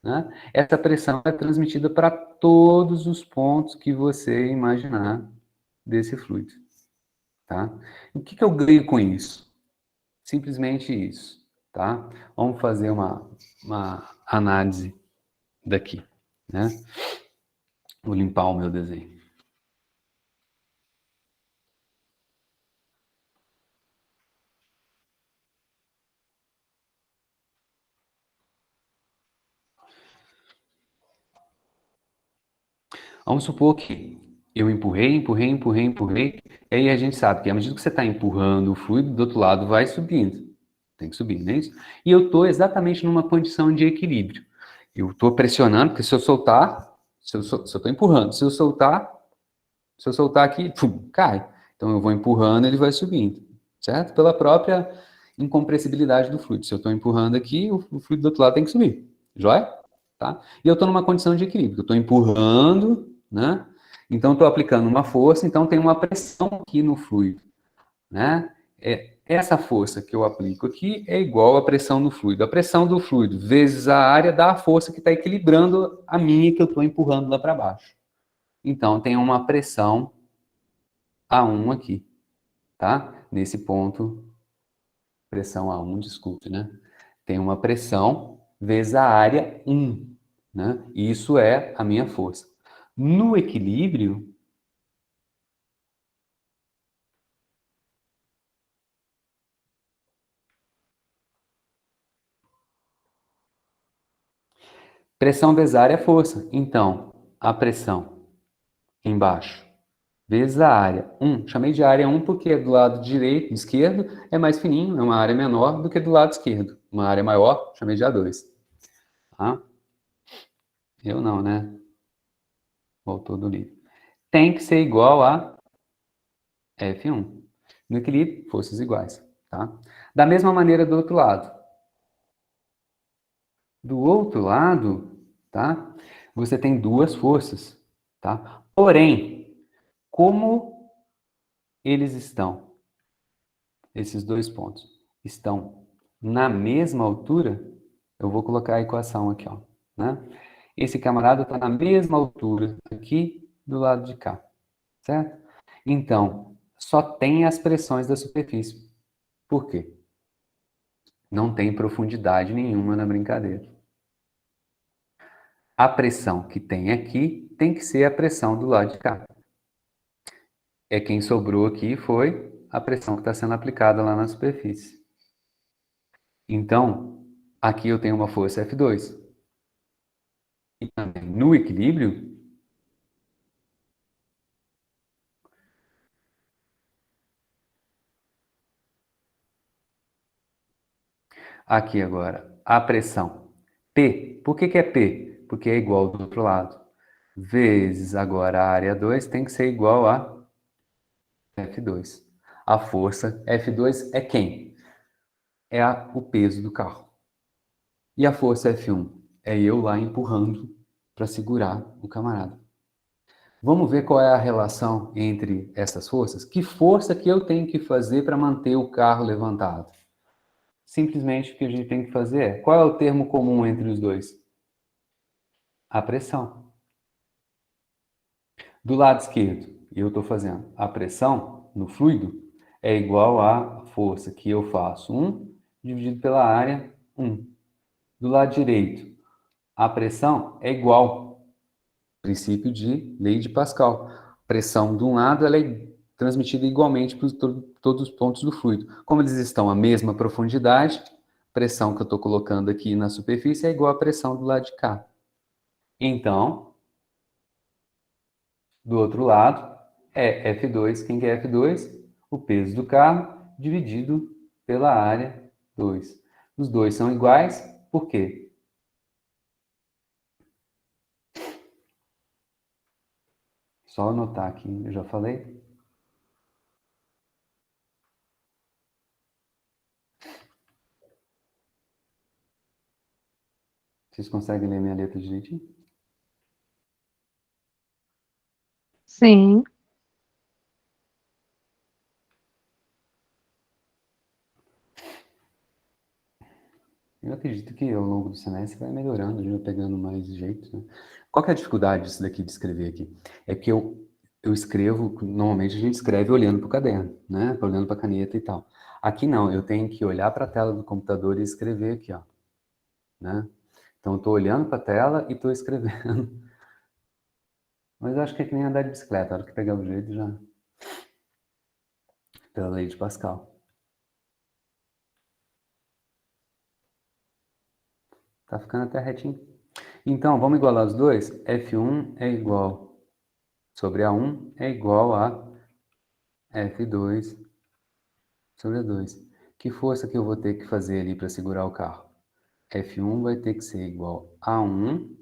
né, essa pressão é transmitida para todos os pontos que você imaginar desse fluido, tá? O que eu ganho com isso? Simplesmente isso, tá? Vamos fazer uma análise daqui, né? Vou limpar o meu desenho. Vamos supor que eu empurrei, e aí a gente sabe que à medida que você está empurrando o fluido, do outro lado vai subindo. Tem que subir, não é isso? E eu estou exatamente numa condição de equilíbrio. Eu estou pressionando, porque se eu soltar, se eu estou empurrando, se eu soltar aqui, pum, cai. Então eu vou empurrando, ele vai subindo, certo? Pela própria incompressibilidade do fluido. Se eu estou empurrando aqui, o fluido do outro lado tem que subir. Joia? Tá? E eu estou numa condição de equilíbrio. Eu estou empurrando, né? Então estou aplicando uma força, então tem uma pressão aqui no fluido, né? Essa força que eu aplico aqui é igual à pressão do fluido. A pressão do fluido vezes a área dá a força que está equilibrando a minha que eu estou empurrando lá para baixo. Então tem uma pressão A1 aqui, tá? Nesse ponto, pressão A1, desculpe, né? Tem uma pressão vezes a área 1, né? Isso é a minha força. No equilíbrio, pressão vezes a área é força. Então, a pressão embaixo vezes a área 1. Chamei de área 1 porque do lado direito, esquerdo, é mais fininho, é uma área menor do que do lado esquerdo. Uma área maior, chamei de A2. Tá? Eu não, né? Voltou do livro. Tem que ser igual a F1. No equilíbrio, forças iguais. Tá? Da mesma maneira do outro lado. Do outro lado, tá? Você tem duas forças. Tá? Porém, como eles estão, esses dois pontos, estão na mesma altura, eu vou colocar a equação aqui, ó, né? Esse camarada está na mesma altura aqui do lado de cá, certo? Então, só tem as pressões da superfície. Por quê? Não tem profundidade nenhuma na brincadeira. A pressão que tem aqui tem que ser a pressão do lado de cá. É quem sobrou aqui foi a pressão que está sendo aplicada lá na superfície. Então, aqui eu tenho uma força F2. E também no equilíbrio, aqui agora, a pressão P. Por que é P? Porque é igual do outro lado. Vezes agora a área 2 tem que ser igual a F2. A força F2 é quem? É o peso do carro. E a força F1? É eu lá empurrando para segurar o camarada. Vamos ver qual é a relação entre essas forças? Que força que eu tenho que fazer para manter o carro levantado? Simplesmente o que a gente tem que fazer é, qual é o termo comum entre os dois? A pressão. Do lado esquerdo, eu estou fazendo a pressão no fluido, é igual à força que eu faço 1 dividido pela área 1. Do lado direito, a pressão é igual. Princípio de lei de Pascal. pressão de um lado, ela é transmitida igualmente para todos os pontos do fluido. Como eles estão à mesma profundidade, a pressão que eu estou colocando aqui na superfície é igual à pressão do lado de cá. Então, do outro lado, é F2. Quem que é F2? O peso do carro dividido pela área 2. Os dois são iguais, por quê? Só anotar aqui, eu já falei. Vocês conseguem ler minha letra direitinho? Sim. Eu acredito que ao longo do semestre vai melhorando, já vai pegando mais jeito, né? Qual que é a dificuldade disso daqui de escrever aqui? É que eu escrevo, normalmente a gente escreve olhando para o caderno, né? Olhando para a caneta e tal. Aqui não, eu tenho que olhar para a tela do computador e escrever aqui, ó, né? Então eu estou olhando para a tela e estou escrevendo. Mas eu acho que é que nem andar de bicicleta, a hora que pegar o jeito já. Pela lei de Pascal. Tá ficando até retinho. Então, vamos igualar os dois? F1 é igual sobre A1 é igual a F2 sobre A2. Que força que eu vou ter que fazer ali para segurar o carro? F1 vai ter que ser igual a 1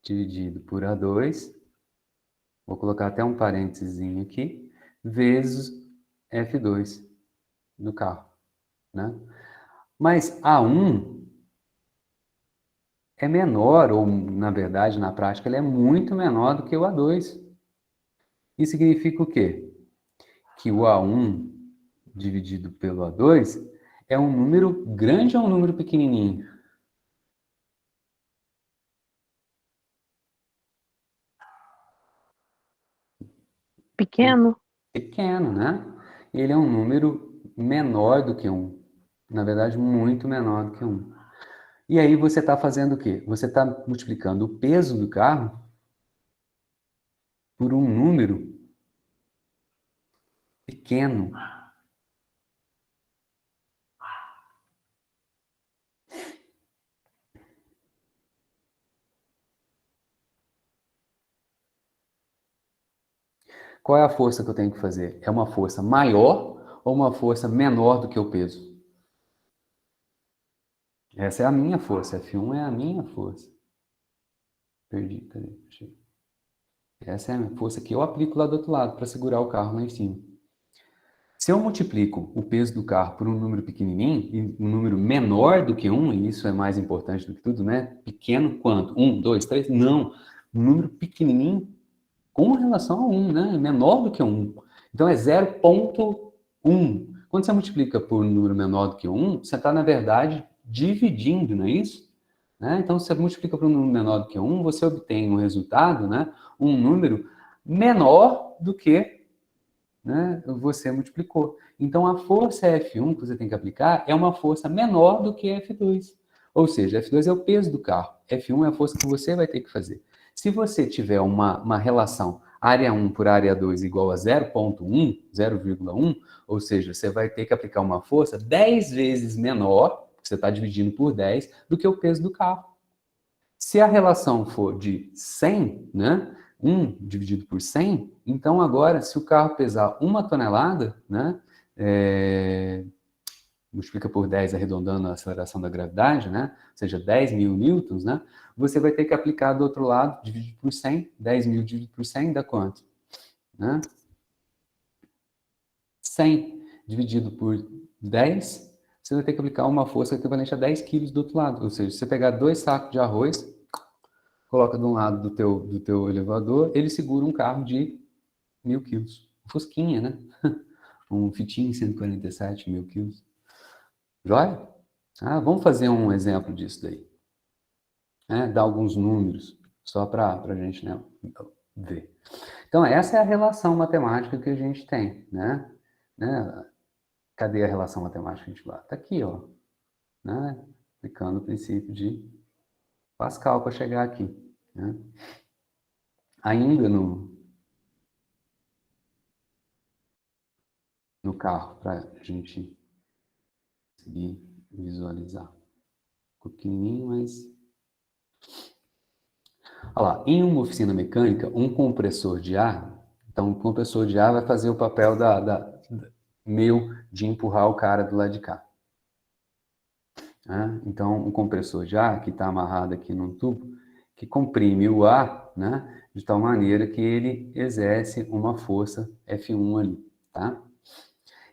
dividido por A2, vou colocar até um parênteses aqui, vezes F2 do carro, né? Mas A1 é menor, ou na verdade, na prática, ele é muito menor do que o A2. Isso significa o quê? Que o A1 dividido pelo A2 é um número grande ou um número pequenininho? Pequeno? Pequeno, né? Ele é um número menor do que 1. Na verdade, muito menor do que 1. E aí você está fazendo o quê? Você está multiplicando o peso do carro por um número pequeno. Qual é a força que eu tenho que fazer? É uma força maior ou uma força menor do que o peso? Essa é a minha força. F1 é a minha força. Perdi, cadê? Essa é a minha força que eu aplico lá do outro lado para segurar o carro lá em cima. Se eu multiplico o peso do carro por um número pequenininho, e um número menor do que 1, e isso é mais importante do que tudo, né? Pequeno quanto? 1, 2, 3? Não. Um número pequenininho com relação a 1, né? Menor do que 1. Então é 0,1. Quando você multiplica por um número menor do que 1, você está, na verdade, dividindo, não é isso? Né? Então, se você multiplica por um número menor do que 1, você obtém um resultado, né? Um número menor do que, né, você multiplicou. Então, a força F1 que você tem que aplicar é uma força menor do que F2. Ou seja, F2 é o peso do carro. F1 é a força que você vai ter que fazer. Se você tiver uma relação área 1 por área 2 igual a 0,1, 0,1, ou seja, você vai ter que aplicar uma força 10 vezes menor, que você está dividindo por 10, do que o peso do carro. Se a relação for de 100, né, 1 dividido por 100, então agora, se o carro pesar 1 tonelada, né, multiplica por 10 arredondando a aceleração da gravidade, né, ou seja, 10.000 newtons, né, você vai ter que aplicar do outro lado, dividido por 100, 10.000 dividido por 100 dá quanto? Né? 100 dividido por 10, você vai ter que aplicar uma força equivalente a 10 quilos do outro lado, ou seja, se você pegar 2 sacos de arroz, coloca de um lado do teu elevador, ele segura um carro de 1.000 quilos. Um Fusquinha, né? Um Fitinho 147 mil quilos. Joia? Ah, vamos fazer um exemplo disso daí. Dar alguns números, só para a gente, né, ver. Então, essa é a relação matemática que a gente tem, né? Cadê a relação matemática que a gente lá? Está aqui, ó. Né? Aplicando o princípio de Pascal para chegar aqui. Né? Ainda no carro para a gente conseguir visualizar. Ficou pequenininho, mas... Olha lá, em uma oficina mecânica, um compressor de ar, então o compressor de ar vai fazer o papel meu de empurrar o cara do lado de cá. Né? Então, um compressor de ar que está amarrado aqui num tubo, que comprime o ar, né? De tal maneira que ele exerce uma força F1 ali, tá?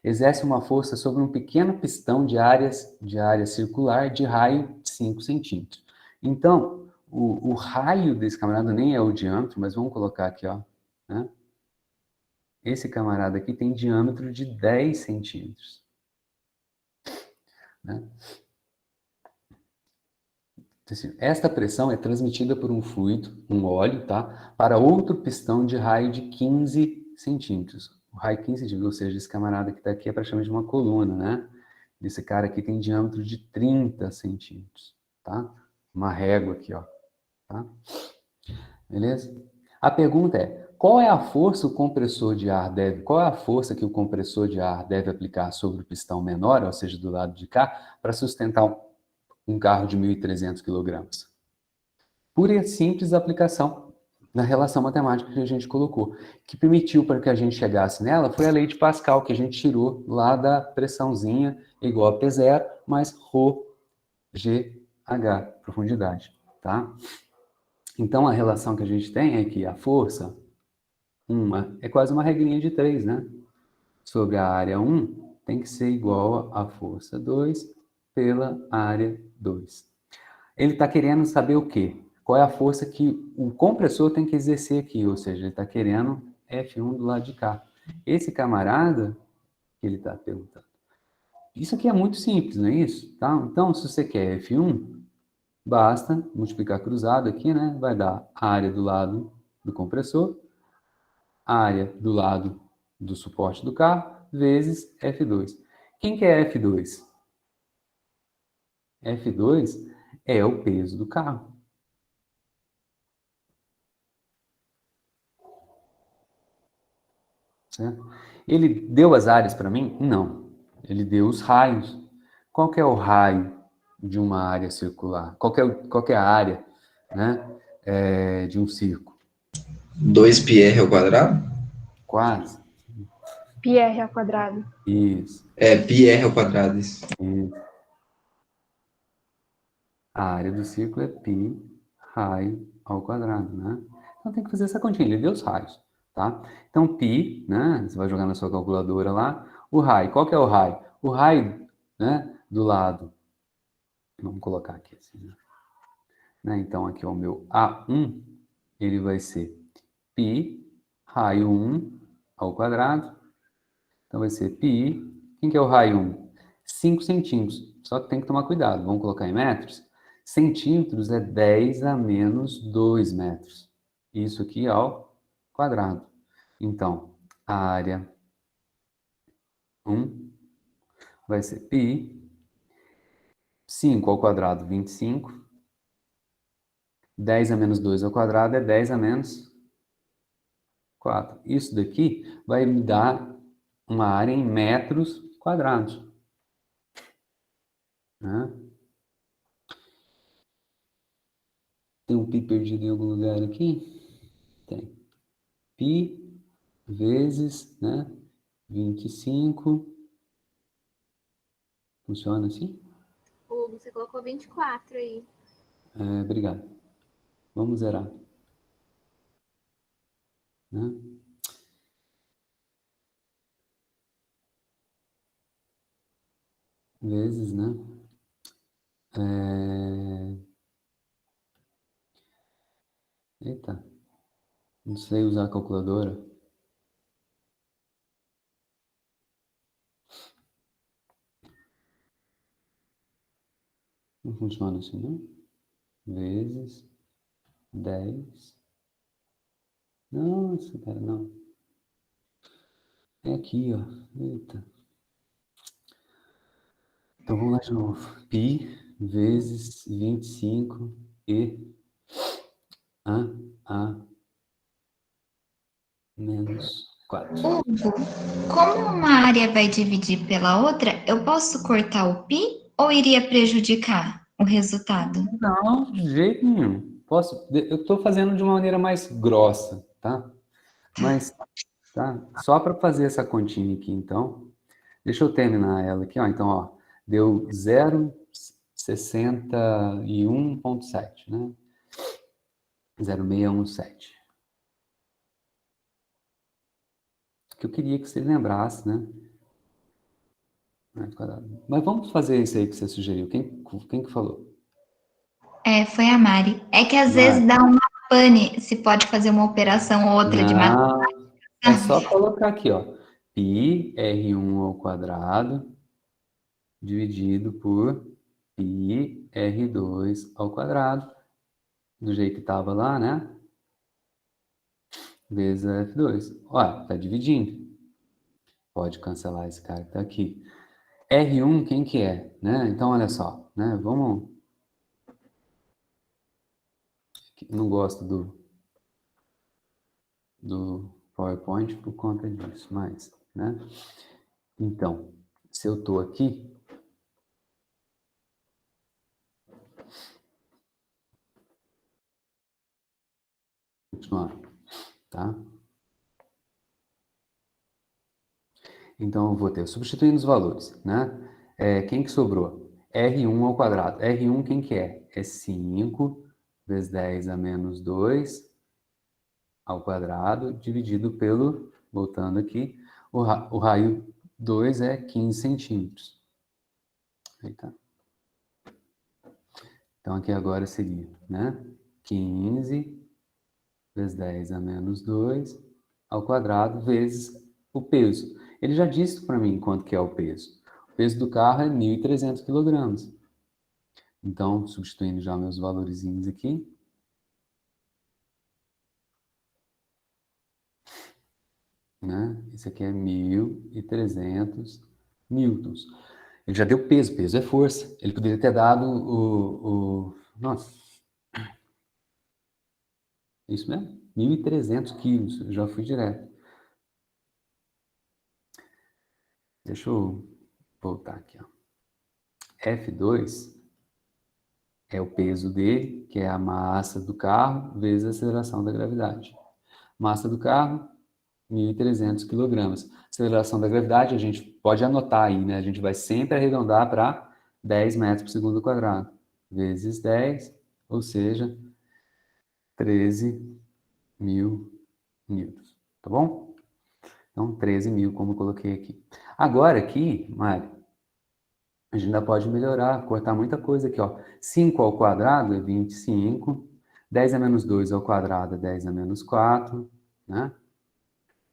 Exerce uma força sobre um pequeno pistão de área circular de raio de 5 centímetros. Então, o raio desse camarada nem é o diâmetro, mas vamos colocar aqui, ó, né? Esse camarada aqui tem diâmetro de 10 centímetros. Né? Esta pressão é transmitida por um fluido, um óleo, tá? Para outro pistão de raio de 15 centímetros. O raio de 15 centímetros, ou seja, esse camarada que está aqui é praticamente uma coluna, né? Esse cara aqui tem diâmetro de 30 centímetros, tá? Uma régua aqui, ó. Tá? Beleza? A pergunta é, qual é a força qual é a força que o compressor de ar deve aplicar sobre o pistão menor, ou seja, do lado de cá, para sustentar um carro de 1.300 kg? Pura e simples aplicação da relação matemática que a gente colocou. Que permitiu para que a gente chegasse nela foi a lei de Pascal, que a gente tirou lá da pressãozinha igual a P0 mais ρ GH, profundidade, tá? Então, a relação que a gente tem é que a força, é quase uma regrinha de 3, né? Sobre a área 1 tem que ser igual à força 2 pela área 2. Ele está querendo saber o quê? Qual é a força que o compressor tem que exercer aqui, ou seja, ele está querendo F1 do lado de cá. Esse camarada que ele está perguntando. Isso aqui é muito simples, não é isso? Tá? Então, se você quer F1, basta multiplicar cruzado aqui, né? Vai dar a área do lado do compressor, a área do lado do suporte do carro, vezes F2. Quem que é F2? F2 é o peso do carro. Certo? Ele deu as áreas para mim? Não. Ele deu os raios. Qual que é o raio de uma área circular? Qual que é a área, né, de um círculo? 2πr ao quadrado? Quase. πr ao quadrado. Isso. É, πr ao quadrado, isso. Isso. A área do círculo é π raio ao quadrado, né? Então tem que fazer essa continha, ele deu os raios, tá? Então π, né? Você vai jogar na sua calculadora lá. O raio, qual que é o raio? O raio, né? Do lado. Vamos colocar aqui assim, né? Então aqui é o meu A1, ele vai ser π raio 1 ao quadrado. Então vai ser π. Quem que é o raio 1? 5 centímetros. Só que tem que tomar cuidado. Vamos colocar em metros? Centímetros é 10 a menos 2 metros. Isso aqui ao quadrado. Então, a área 1 vai ser π. 5 ao quadrado, 25. 10 a menos 2 ao quadrado é 10 a menos 4. Isso daqui vai me dar uma área em metros quadrados. Né? Tem um π perdido em algum lugar aqui? Tem. Π vezes, né, 25. Funciona assim? Hugo, você colocou 24 aí. Obrigado. Vamos zerar. Né? Vezes, né? Eita. Não sei usar a calculadora. Não funciona assim, não? Vezes 10. Nossa, cara, não. É aqui, ó. Eita. Então vamos lá de novo. Π vezes 25 e a menos 4. Hugo, como uma área vai dividir pela outra, eu posso cortar o π ou iria prejudicar o resultado? Não, de jeito nenhum. Eu estou fazendo de uma maneira mais grossa, tá? Mas, tá? Só para fazer essa continha aqui, então, deixa eu terminar ela aqui, ó. Então, ó, deu 0,61,7, né? 0,617. Que eu queria que você lembrasse, né? Metro quadrado. Mas vamos fazer isso aí que você sugeriu. Quem que falou? Foi a Mari. É que às Mari. vezes dá uma pane se pode fazer uma operação ou outra de matemática. Não, é só colocar aqui, ó. Pi R1 ao quadrado dividido por pi R2 ao quadrado. Do jeito que estava lá, né? Vezes F2. Olha, tá dividindo. Pode cancelar esse cara que tá aqui. R1, quem que é? Né? Então, olha só, né? Vamos... Não gosto do PowerPoint por conta disso, mas, né? Então, se eu tô aqui, continuar, tá? Então, eu vou ter, substituindo os valores, né? Quem que sobrou? R1 ao quadrado. R1 quem que é? É 5 vezes 10 a menos 2 ao quadrado, dividido pelo, voltando aqui, o raio 2 é 15 centímetros. Aí tá. Então, aqui agora seria, né? 15 vezes 10 a menos 2 ao quadrado vezes o peso. Ele já disse para mim quanto que é o peso. O peso do carro é 1.300 quilogramas. Então, substituindo já meus valorzinhos aqui. Né? Esse aqui é 1.300 newtons. Ele já deu peso, peso é força. Ele poderia ter dado nossa. Isso mesmo? 1.300 quilos. Eu já fui direto. Deixa eu voltar aqui. Ó. F2 é o peso dele, que é a massa do carro, vezes a aceleração da gravidade. Massa do carro, 1.300 quilogramas. Aceleração da gravidade, a gente pode anotar aí, né? A gente vai sempre arredondar para 10 metros por segundo quadrado. Vezes 10, ou seja, 13 mil newtons. Tá bom? Então, 13 mil, como eu coloquei aqui. Agora aqui, Mari, a gente ainda pode melhorar, cortar muita coisa aqui, ó. 5 ao quadrado é 25. 10 a menos 2 ao quadrado é 10 a menos 4, né?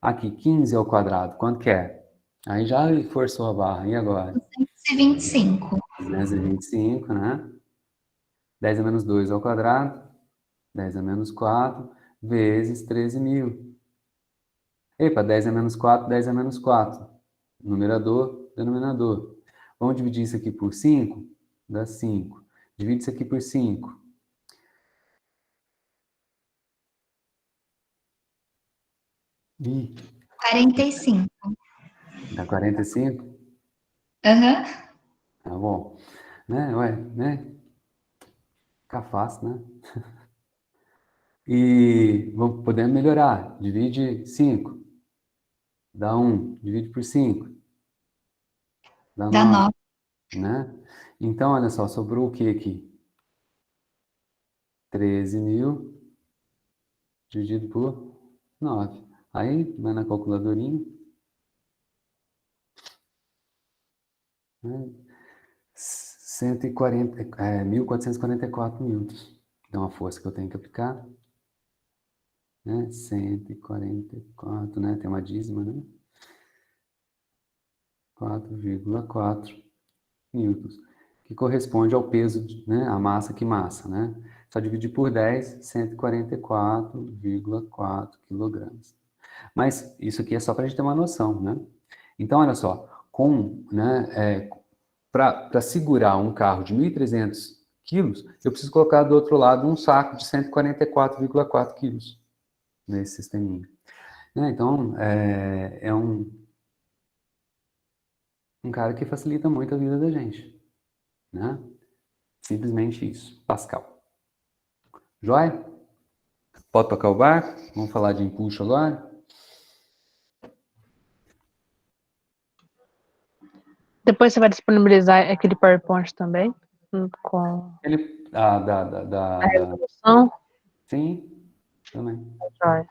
Aqui, 15 ao quadrado, quanto que é? Aí já forçou a barra, e agora? 225. 225, né? 10 a menos 2 ao quadrado, 10 a menos 4, vezes 13 mil. Epa, 10 a menos 4, 10 a menos 4. Numerador, denominador. Vamos dividir isso aqui por 5? Dá 5. Divide isso aqui por 5. Ih, 45. dá 45? Aham. Tá bom. Né? Ué, né? Fica fácil, né? E vamos poder melhorar. Divide 5. Dá 1. Divide por 5. Dá Dá 9. 9. Né? Então, olha só, sobrou o que aqui? 13 mil dividido por 9. Aí, vai na calculadorinha. Né? 1.444 newtons. Dá uma força que eu tenho que aplicar. Né? 144, né? Tem uma dízima, né? 4,4 newtons. Que corresponde ao peso, né? A massa que massa, né? Só dividir por 10, 144,4 quilogramas. Mas isso aqui é só para a gente ter uma noção, né? Então, olha só, para segurar um carro de 1.300 quilos, eu preciso colocar do outro lado um saco de 144,4 quilos nesse sisteminha. Né? Então, é um cara que facilita muito a vida da gente, né? Simplesmente isso. Pascal. Joia? Pode tocar o barco? Vamos falar de empuxo agora? Depois você vai disponibilizar aquele PowerPoint também, com Ele, a resolução. sim, também. Joia.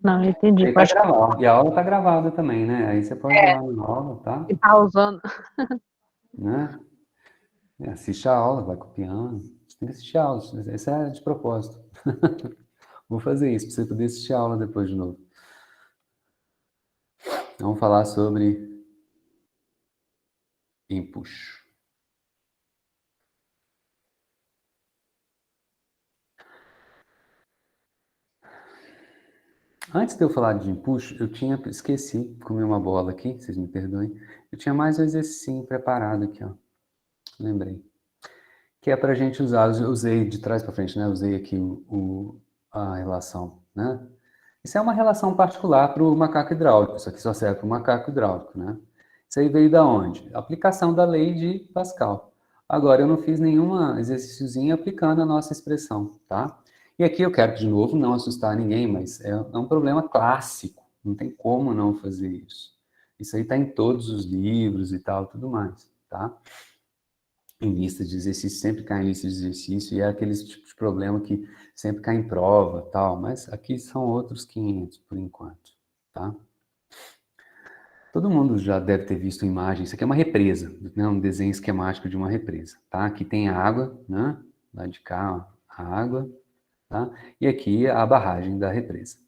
Não, entendi. Aí tá gravado. E a aula tá gravada também, né? Aí você pode ir lá na aula, tá? E tá usando. Né? Assiste a aula, vai copiando. Você tem que assistir a aula. Esse é de propósito. Vou fazer isso, para você poder assistir a aula depois de novo. Vamos falar sobre empuxo. Antes de eu falar de empuxo, esqueci, comi uma bola aqui, vocês me perdoem. Eu tinha mais um exercício preparado aqui, ó. Lembrei. Que é para a gente usar, eu usei de trás para frente, né? Usei aqui a relação, né? Isso é uma relação particular para o macaco hidráulico, isso aqui só serve para o macaco hidráulico, né? Isso aí veio da onde? Aplicação da lei de Pascal. Agora, eu não fiz nenhum exercíciozinho aplicando a nossa expressão, tá? E aqui eu quero, de novo, não assustar ninguém, mas é um problema clássico, não tem como não fazer isso. Isso aí está em todos os livros e tal, tudo mais, tá? Em lista de exercício, sempre cai em lista de exercício, e é aqueles tipos de problema que sempre cai em prova, tal, mas aqui são outros 500 por enquanto, tá? Todo mundo já deve ter visto imagem, isso aqui é uma represa, né? Um desenho esquemático de uma represa, tá? Aqui tem a água, né? Lá de cá, ó, a água, tá? E aqui a barragem da represa.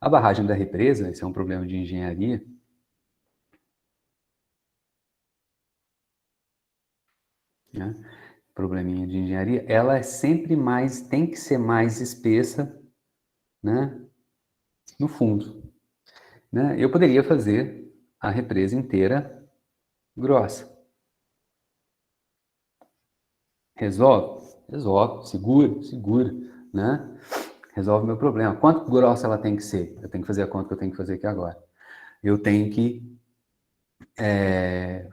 A barragem da represa, esse é um problema de engenharia, né? Probleminha de engenharia, ela é sempre mais, tem que ser mais espessa, né? No fundo, né? Eu poderia fazer a represa inteira grossa. Resolve? Resolve. Segura, segura, né? Resolve meu problema. Quanto grossa ela tem que ser? Eu tenho que fazer a conta que eu tenho que fazer aqui agora. Eu tenho que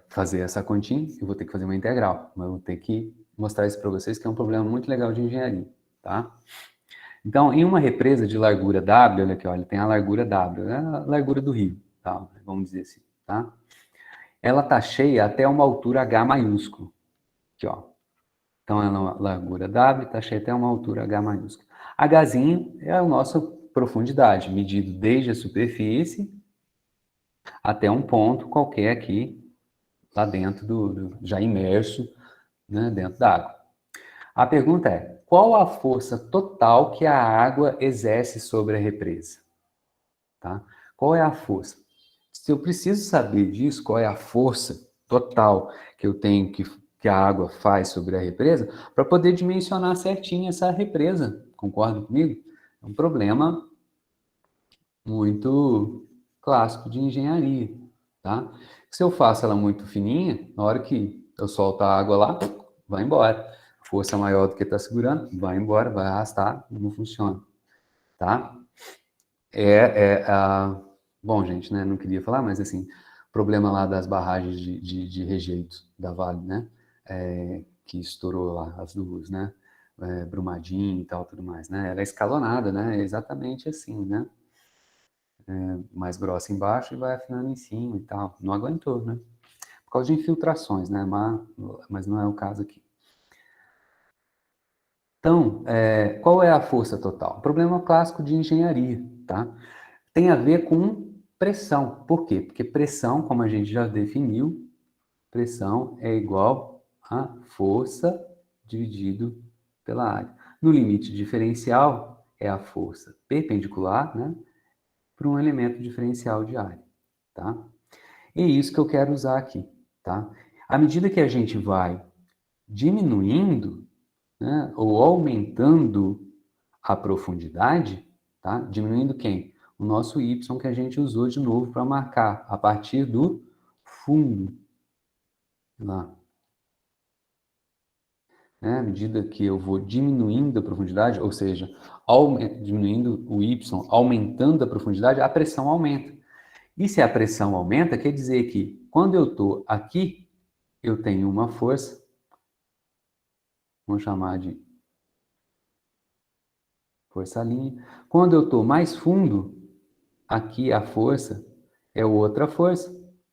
fazer essa continha, eu vou ter que fazer uma integral. Mas eu vou ter que mostrar isso para vocês, que é um problema muito legal de engenharia, tá? Então, em uma represa de largura W, olha aqui, olha, tem a largura W, é a largura do rio, tá? Vamos dizer assim, tá? Ela tá cheia até uma altura H maiúsculo, aqui, ó. Então, ela, a largura W está cheia até uma altura H maiúsculo. Hzinho é a nossa profundidade, medido desde a superfície até um ponto qualquer aqui, lá dentro já imerso, né, dentro da água. A pergunta é, qual a força total que a água exerce sobre a represa? Tá? Qual é a força? Se eu preciso saber disso, qual é a força total que eu tenho que a água faz sobre a represa, para poder dimensionar certinho essa represa, concorda comigo? É um problema muito clássico de engenharia, tá? Se eu faço ela muito fininha, na hora que eu solto a água lá, vai embora. Força maior do que está segurando, vai embora, vai arrastar, não funciona, tá? Bom, gente, né? Não queria falar, mas assim, problema lá das barragens de rejeito da Vale, né? Que estourou lá as duas, né? Brumadinho e tal, tudo mais, né? Ela é escalonada, né? É exatamente assim, né? Mais grossa embaixo e vai afinando em cima e tal. Não aguentou, né? Por causa de infiltrações, né? Mas não é o caso aqui. Então, qual é a força total? Problema clássico de engenharia, tá? Tem a ver com pressão. Por quê? Porque pressão, como a gente já definiu, pressão é igual a força dividido pela área. No limite diferencial, é a força perpendicular, né, para um elemento diferencial de área, tá? E é isso que eu quero usar aqui, tá? À medida que a gente vai diminuindo, né, ou aumentando a profundidade, tá? Diminuindo quem? O nosso y que a gente usou de novo para marcar a partir do fundo. Lá. né? À medida que eu vou diminuindo a profundidade, ou seja, diminuindo o y, aumentando a profundidade, a pressão aumenta. E se a pressão aumenta, quer dizer que quando eu estou aqui, eu tenho uma força, vamos chamar de força linha. Quando eu estou mais fundo, aqui a força é outra força,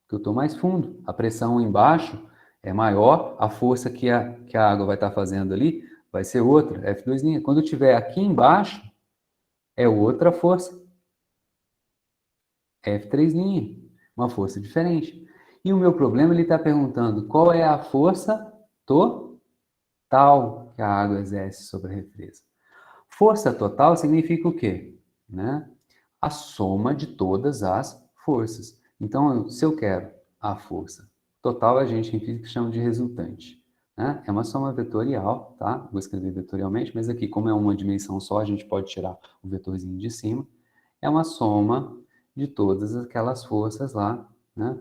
que eu estou mais fundo. A pressão embaixo é maior, a força que a água vai estar fazendo ali vai ser outra, F2'. Quando eu estiver aqui embaixo, é outra força, F3', uma força diferente. E o meu problema, ele está perguntando qual é a força total que a água exerce sobre a represa. Força total significa o quê? Né? A soma de todas as forças. Então, se eu quero a força total, a gente em física chama de resultante. Né? É uma soma vetorial, tá? Vou escrever vetorialmente, mas aqui, como é uma dimensão só, a gente pode tirar o vetorzinho de cima. É uma soma de todas aquelas forças lá, né?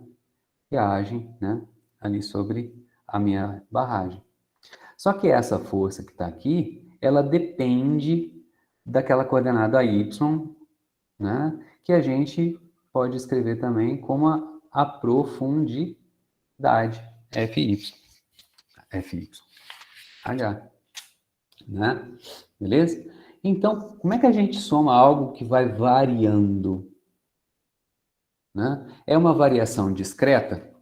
Que agem, né? Ali sobre a minha barragem. Só que essa força que está aqui, ela depende daquela coordenada y, né? Que a gente pode escrever também como a profundidade, Fy, H, né? Beleza? Então, como é que a gente soma algo que vai variando? Né? É uma variação discreta?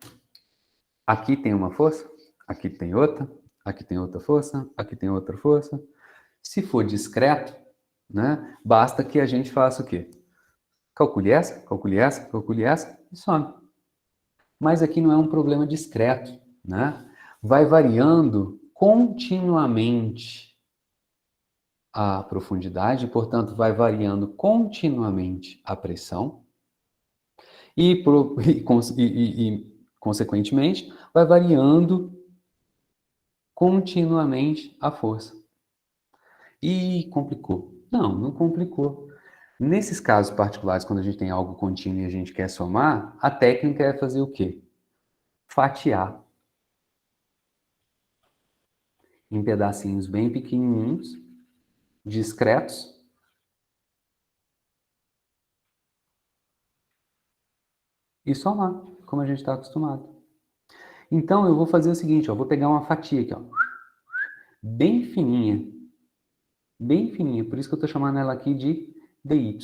Aqui tem uma força, aqui tem outra força, aqui tem outra força. Se for discreto, né, basta que a gente faça o quê? Calcule essa, calcule essa, calcule essa e some. Mas aqui não é um problema discreto, né? Vai variando continuamente a profundidade, portanto, vai variando continuamente a pressão e consequentemente, vai variando continuamente a força. E complicou. Não, não complicou. Nesses casos particulares, quando a gente tem algo contínuo e a gente quer somar, a técnica é fazer o quê? Fatiar em pedacinhos bem pequenininhos, discretos, e somar, como a gente está acostumado. Então, eu vou fazer o seguinte, ó, vou pegar uma fatia aqui, ó, bem fininha, por isso que eu estou chamando ela aqui de dy.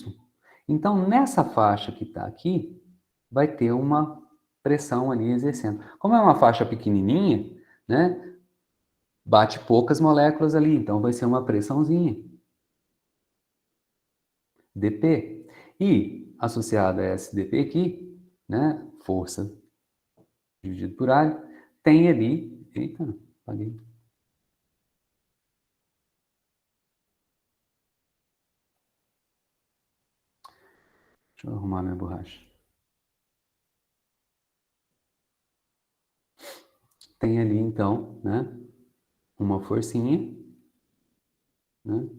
Então, nessa faixa que está aqui, vai ter uma pressão ali exercendo. Como é uma faixa pequenininha, né, bate poucas moléculas ali, então vai ser uma pressãozinha, dp. E, associado a esse dp aqui, né, força dividido por área, tem ali, eita, apaguei. Deixa eu arrumar minha borracha. Tem ali, então, né, uma forcinha, né,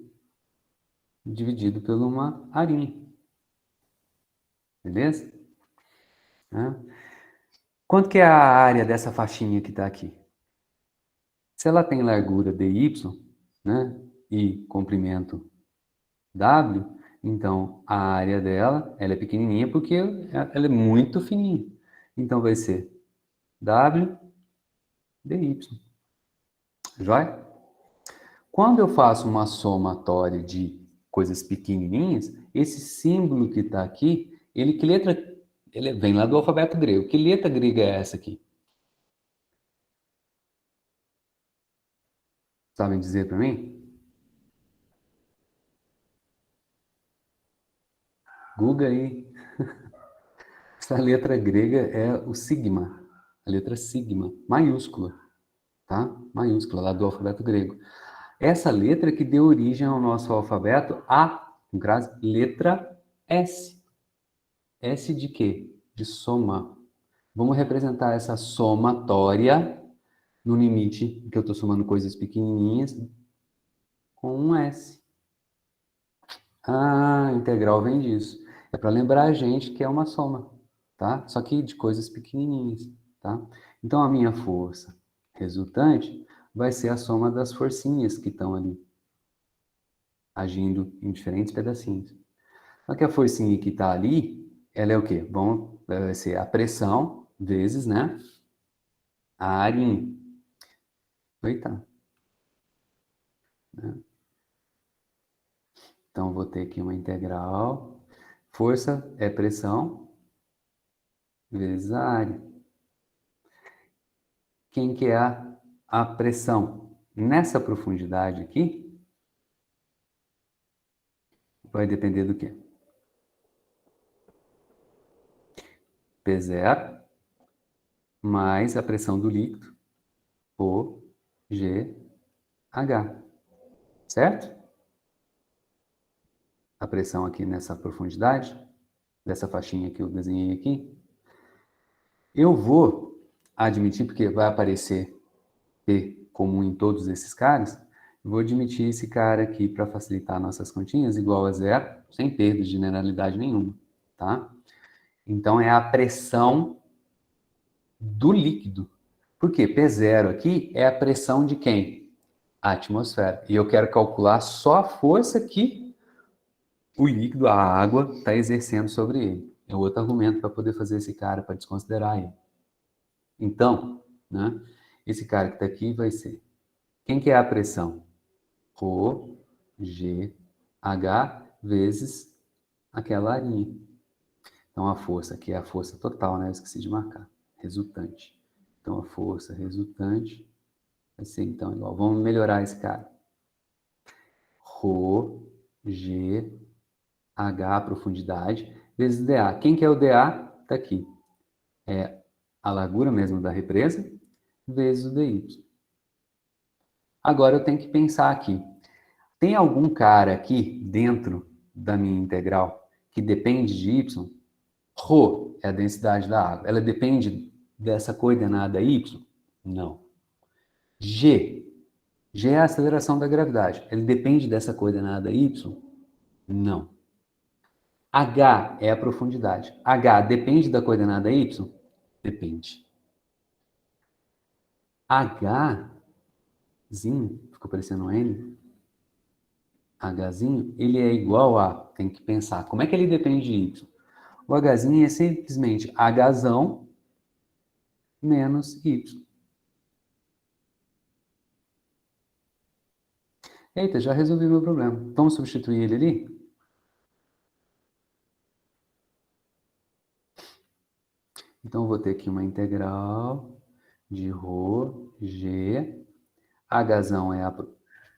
dividido por uma arinha. Beleza? Né? Quanto que é a área dessa faixinha que está aqui? Se ela tem largura dy, né, e comprimento w, então a área dela, ela é pequenininha porque ela é muito fininha. Então vai ser w dy. Joia? Quando eu faço uma somatória de coisas pequenininhas, esse símbolo que está aqui, que letra, ele vem lá do alfabeto grego. Que letra grega é essa aqui? Sabem dizer para mim? Google aí. Essa letra grega é o sigma, a letra sigma, maiúscula, tá? Maiúscula, lá do alfabeto grego. Essa letra que deu origem ao nosso alfabeto, no caso, letra S. S de quê? De soma. Vamos representar essa somatória no limite que eu estou somando coisas pequenininhas com um S. A integral vem disso. É para lembrar a gente que é uma soma, tá? Só que de coisas pequenininhas, tá? Então, a minha força resultante vai ser a soma das forcinhas que estão ali, agindo em diferentes pedacinhos. Só que a forcinha que está ali, ela é o quê? Bom, vai ser a pressão vezes, né, a arinha. Eita. Né? Então, vou ter aqui uma integral. Força é pressão vezes a área. Quem que é a pressão? Nessa profundidade aqui, vai depender do quê? P0 mais a pressão do líquido, OGH. Certo? A pressão aqui nessa profundidade, dessa faixinha que eu desenhei aqui, eu vou admitir, porque vai aparecer P comum em todos esses caras, eu vou admitir esse cara aqui para facilitar nossas continhas igual a zero, sem perda de generalidade nenhuma, tá? Então, é a pressão do líquido. Por quê? P0 aqui é a pressão de quem? A atmosfera. E eu quero calcular só a força que o líquido, a água, está exercendo sobre ele. É outro argumento para poder fazer esse cara, para desconsiderar ele. Então, né, esse cara que está aqui vai ser... Quem que é a pressão? Rho, G, H, vezes aquela arinha. Então, a força aqui é a força total, né? Eu esqueci de marcar. Resultante. Então, a força resultante vai ser, então, igual. Vamos melhorar esse cara. Rho, G, H, profundidade, vezes dA. Quem que é o dA? Está aqui. É a largura mesmo da represa, vezes o dy. Agora, eu tenho que pensar aqui. Tem algum cara aqui dentro da minha integral que depende de y? Rho é a densidade da água. Ela depende dessa coordenada y? Não. G. G é a aceleração da gravidade. Ele depende dessa coordenada y? Não. H é a profundidade. H depende da coordenada y? Depende. Hzinho, ficou parecendo um N? Hzinho, ele é igual a, tem que pensar, como é que ele depende de y? O Hzinho é simplesmente Hzão menos y. Eita, já resolvi meu problema. Vamos substituir ele ali? Então, eu vou ter aqui uma integral de ρ, g. Hzão é a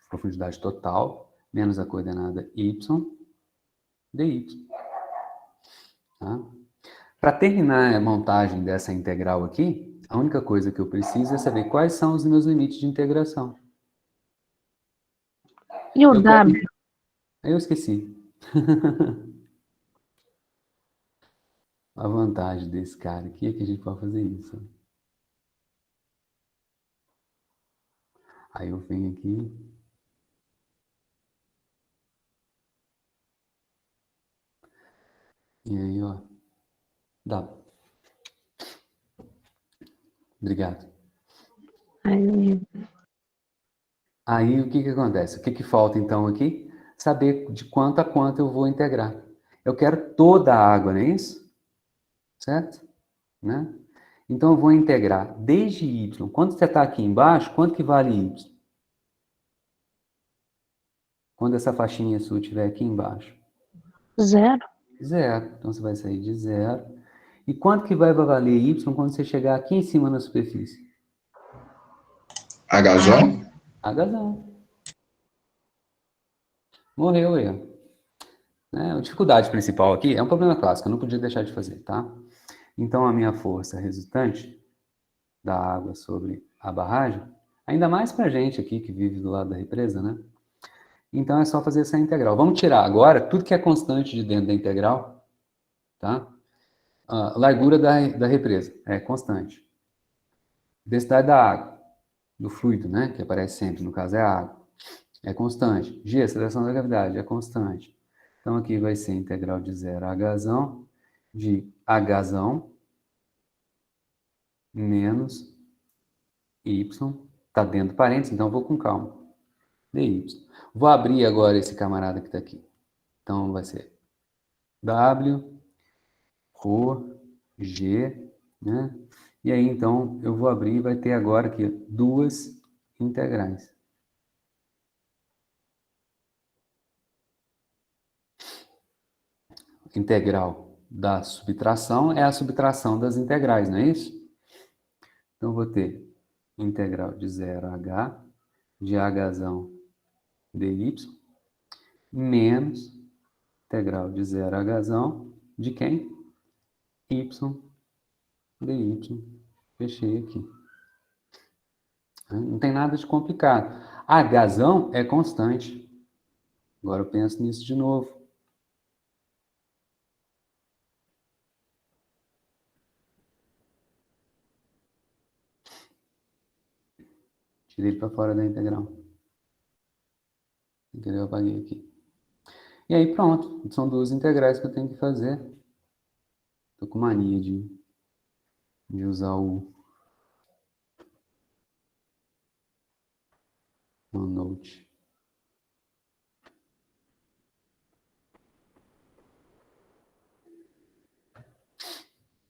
profundidade total, menos a coordenada y, dy. Tá? Para terminar a montagem dessa integral aqui, a única coisa que eu preciso é saber quais são os meus limites de integração. E o W? Aí eu esqueci. A vantagem desse cara aqui é que a gente pode fazer isso. Aí eu venho aqui. E aí, ó. Dá. Obrigado. Aí o que acontece? O que falta então aqui? Saber de quanto a quanto eu vou integrar. Eu quero toda a água, não é isso? Certo? Né? Então eu vou integrar desde y. Quando você está aqui embaixo, quanto que vale y? Quando essa faixinha sua estiver aqui embaixo? Zero. Zero. Então você vai sair de zero. E quanto que vai valer y quando você chegar aqui em cima na superfície? Hzão? Hzão. Morreu aí, ó. Né? A dificuldade principal aqui é um problema clássico, eu não podia deixar de fazer, tá? Então, a minha força resultante da água sobre a barragem, ainda mais pra gente aqui que vive do lado da represa, né? Então, é só fazer essa integral. Vamos tirar agora tudo que é constante de dentro da integral, tá? A largura da represa é constante. Densidade da água, do fluido, né? Que aparece sempre, no caso é a água. É constante. G, aceleração da gravidade, é constante. Então, aqui vai ser integral de 0 a Hzão, de Hzão menos y Está dentro do parênteses, então eu vou com calma. dy. Vou abrir agora esse camarada que está aqui. Então vai ser w, rho, g, né? E aí, então, eu vou abrir e vai ter agora aqui duas integrais. Integral da subtração é a subtração das integrais, não é isso? Então, eu vou ter integral de 0 a h, de hzão dy, menos integral de 0 a hzão de quem? Y dy. Fechei aqui. Não tem nada de complicado. Hzão é constante. Agora eu penso nisso de novo. Tirei para fora da integral. Entendeu? Eu apaguei aqui. E aí pronto. São duas integrais que eu tenho que fazer. Tô com mania de usar o Note.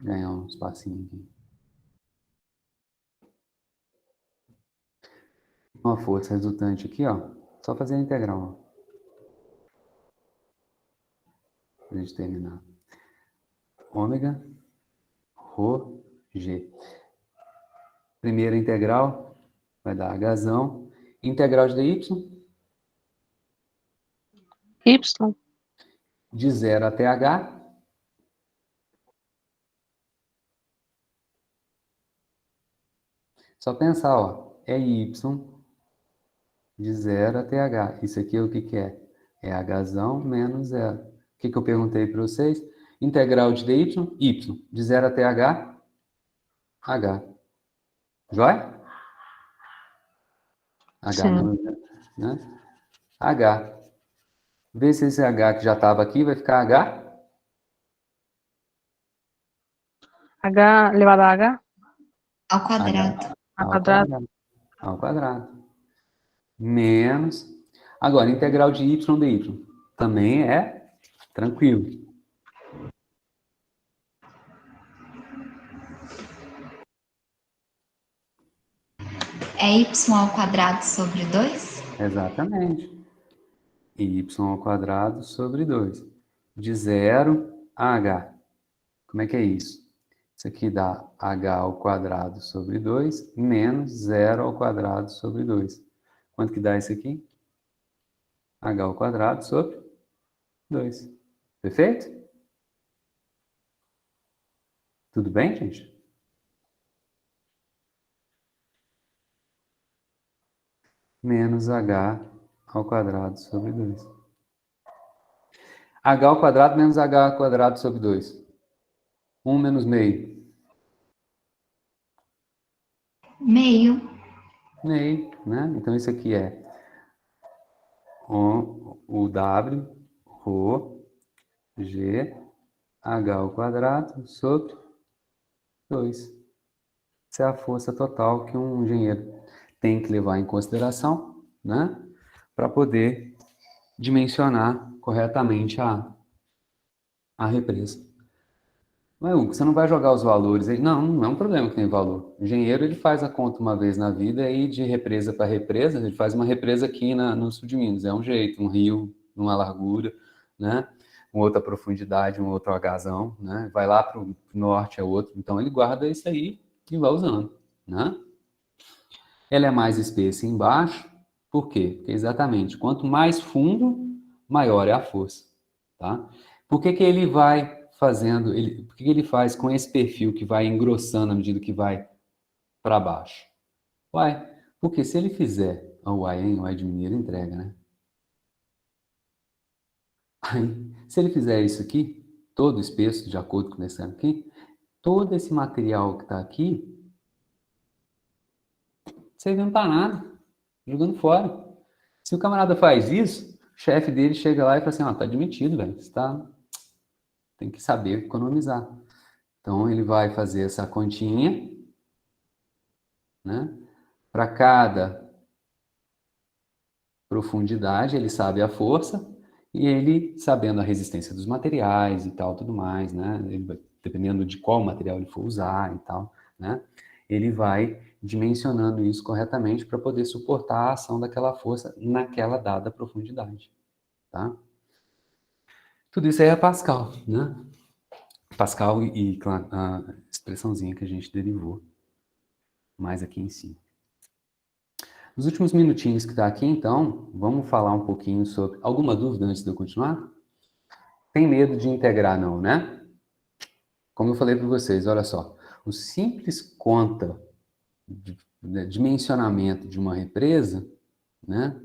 Ganhar um espacinho aqui. Uma força resultante aqui, ó. Só fazer a integral, ó. Pra gente terminar. Ômega, rho, g. Primeira integral vai dar hzão. Integral de dy, Y. de 0 até h. Só pensar, ó. É y de 0 até h. Isso aqui é o que que é? É hzão menos 0. O que que eu perguntei para vocês? Integral de dy, y. De 0 até h, h. Joia? H Sim. menos 0, né? H. Vê se esse h que já estava aqui vai ficar h. H elevado a H Ao quadrado. ao quadrado. Ao quadrado. Menos. Agora, integral de y dy. Também é tranquilo. É y ao quadrado sobre 2? Exatamente. Y ao quadrado sobre 2. De 0 a h. Como é que é isso? Isso aqui dá h ao quadrado sobre 2 menos 0 ao quadrado sobre 2. Quanto que dá isso aqui? H ao quadrado sobre 2. Perfeito? Tudo bem, gente? Menos h ao quadrado sobre 2. H ao quadrado menos h ao quadrado sobre 2. 1 menos meio. Meio. Meio, né? Então, isso aqui é o W, Rho, G, H ao quadrado sobre 2. Essa é a força total que um engenheiro tem que levar em consideração, né? Para poder dimensionar corretamente a represa. Mas, Hugo, você não vai jogar os valores aí? Não, não é um problema que tem valor. O engenheiro, ele faz a conta uma vez na vida e de represa para represa, ele faz uma represa aqui no sul de Minas. É um jeito, um rio, uma largura, né? Uma outra profundidade, um outro hzão, né? Vai lá para o norte, é outro. Então, ele guarda isso aí e vai usando, né? Ela é mais espessa embaixo, por quê? Porque exatamente, quanto mais fundo, maior é a força, tá? Por que que ele vai fazendo, por que que ele faz com esse perfil que vai engrossando à medida que vai para baixo? Uai, porque se ele fizer, uai, hein? Uai de mineiro entrega, né? Aí, se ele fizer isso aqui, todo espesso, de acordo com esse aqui, todo esse material que está aqui, você não tá nada, jogando fora. Se o camarada faz isso, o chefe dele chega lá e fala assim, ó, tá admitido, velho, você tem que saber economizar. Então, ele vai fazer essa continha, né? Para cada profundidade, ele sabe a força e ele, sabendo a resistência dos materiais e tal, tudo mais, né? Dependendo de qual material ele for usar e tal, né? Ele vai dimensionando isso corretamente para poder suportar a ação daquela força naquela dada profundidade, tá? Tudo isso aí é Pascal, né? Pascal e a expressãozinha que a gente derivou mais aqui em cima. Nos últimos minutinhos que está aqui, então, vamos falar um pouquinho sobre... Alguma dúvida antes de eu continuar? Tem medo de integrar, não, né? Como eu falei para vocês, olha só. O simples conta de dimensionamento de uma represa, né?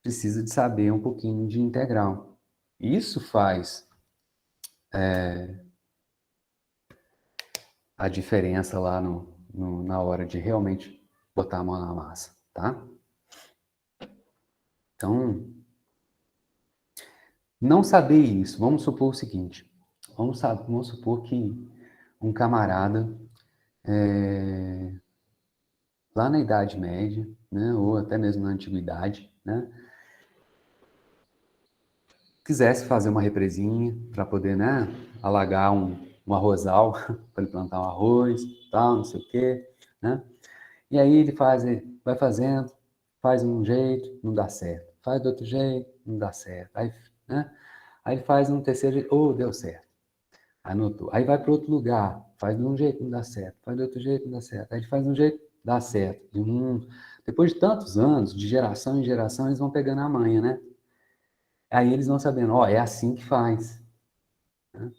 Precisa de saber um pouquinho de integral. Isso faz a diferença lá na hora de realmente botar a mão na massa, tá? Então, não saber isso, vamos supor o seguinte, vamos supor que um camarada, lá na Idade Média, né, ou até mesmo na Antiguidade, né, quisesse fazer uma represinha para poder, né, alagar um arrozal, para ele plantar um arroz, tal, não sei o quê, né? E aí ele vai fazendo, faz de um jeito, não dá certo. Faz do outro jeito, não dá certo. Aí, né? Aí ele faz um terceiro jeito, deu certo. Anotou. Aí vai para outro lugar, faz de um jeito, não dá certo. Faz de outro jeito, não dá certo. Aí ele faz de um jeito, dá certo. Depois de tantos anos, de geração em geração, eles vão pegando a manha, né? Aí eles vão sabendo, é assim que faz. Né?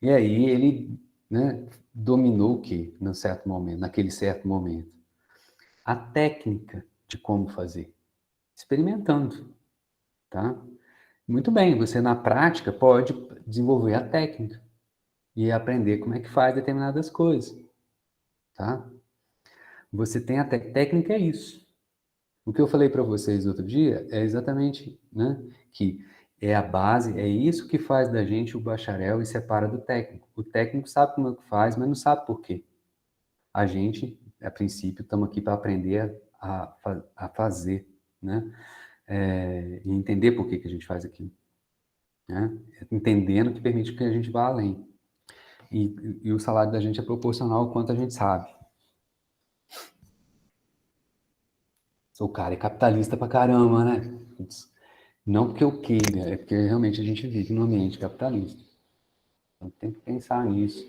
E aí ele, né, dominou o quê? Naquele certo momento? A técnica de como fazer. Experimentando, tá? Muito bem, você na prática pode desenvolver a técnica e aprender como é que faz determinadas coisas, tá? Você tem a técnica é isso. O que eu falei para vocês outro dia é exatamente, né, que é a base, é isso que faz da gente o bacharel e separa do técnico. O técnico sabe como é que faz, mas não sabe por quê. A gente, a princípio, estamos aqui para aprender a fazer, né? E entender por que a gente faz aquilo, né? Entendendo que permite que a gente vá além. E o salário da gente é proporcional ao quanto a gente sabe. O cara é capitalista pra caramba, né? Não porque eu queira, é porque realmente a gente vive num ambiente capitalista. Então tem que pensar nisso.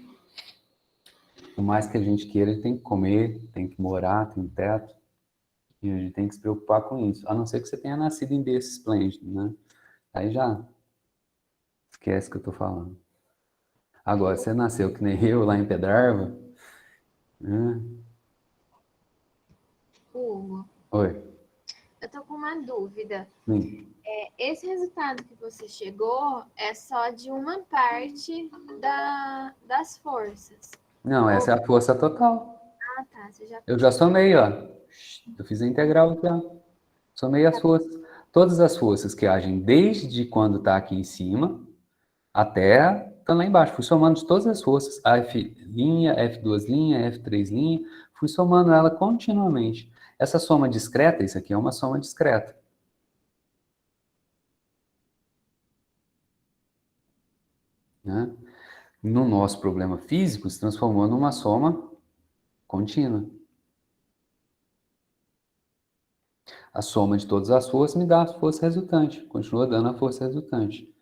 Por mais que a gente queira, ele tem que comer, tem que morar, tem um teto. E a gente tem que se preocupar com isso. A não ser que você tenha nascido em berço esplêndido, né? Aí já esquece o que eu tô falando. Agora, você nasceu que nem eu, lá em Pedrarva, né? Hugo, Oi. eu tô com uma dúvida. Sim. Esse resultado que você chegou é só de uma parte das forças. Não, essa é a força total. Ah, tá. Você já Eu já somei, ó. Eu fiz a integral aqui, ó. Somei as forças. Todas as forças que agem desde quando está aqui em cima até tá lá embaixo. Fui somando de todas as forças. A F linha, F2 linha, F3 linha. Fui somando ela continuamente. Essa soma discreta, isso aqui é uma soma discreta. Né? No nosso problema físico, se transformou numa soma contínua. A soma de todas as forças me dá a força resultante. Continua dando a força resultante.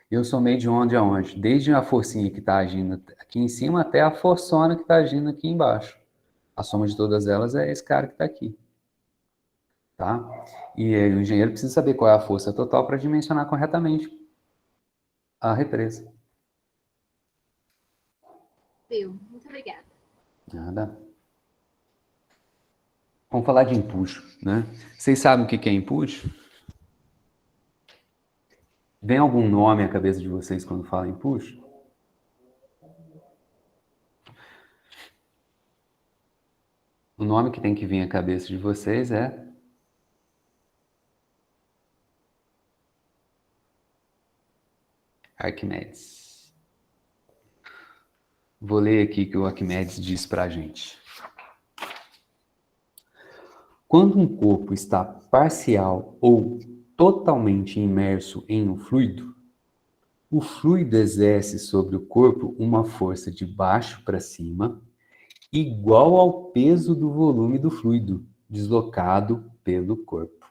Eu somei de onde a onde? Desde a forcinha que está agindo aqui em cima até a forçona que está agindo aqui embaixo. A soma de todas elas é esse cara que está aqui. Tá? E o engenheiro precisa saber qual é a força total para dimensionar corretamente a represa. viu. Muito obrigada. Nada. Vamos falar de empuxo, né? Vocês sabem o que é empuxo? Vem algum nome à cabeça de vocês quando fala empuxo? O nome que tem que vir à cabeça de vocês é Arquimedes. Vou ler aqui o que o Arquimedes diz para a gente. Quando um corpo está parcial ou totalmente imerso em um fluido, o fluido exerce sobre o corpo uma força de baixo para cima, igual ao peso do volume do fluido deslocado pelo corpo.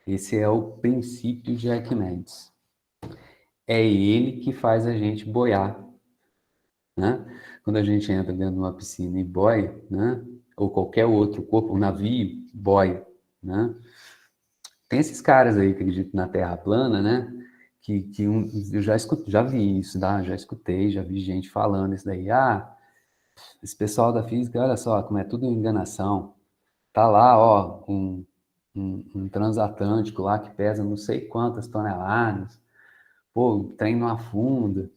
Esse é o princípio de Arquimedes. É ele que faz a gente boiar, né? Quando a gente entra dentro de uma piscina e boia, né? Ou qualquer outro corpo, um navio, boia, né? Tem esses caras aí que acreditam na Terra plana, né? Eu já vi isso, tá? Já escutei, já vi gente falando isso daí. Ah, esse pessoal da física, olha só, como é tudo enganação. Tá lá, ó, um transatlântico lá que pesa não sei quantas toneladas. Pô, o trem não afunda.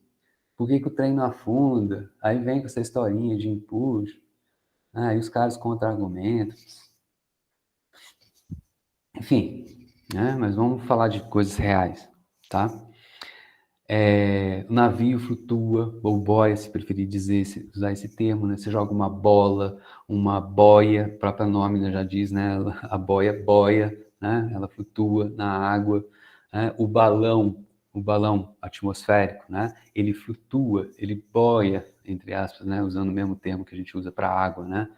Por que o trem não afunda? Aí vem com essa historinha de empuxo. Aí os caras contra-argumentam. Enfim, né? Mas vamos falar de coisas reais, tá? O navio flutua, ou boia, se preferir usar esse termo, né? Você joga uma bola, uma boia, o próprio nome, né, já diz, né? A boia boia, né? Ela flutua na água, né? O balão atmosférico, né? Ele flutua, ele boia, entre aspas, né? Usando o mesmo termo que a gente usa para água, né?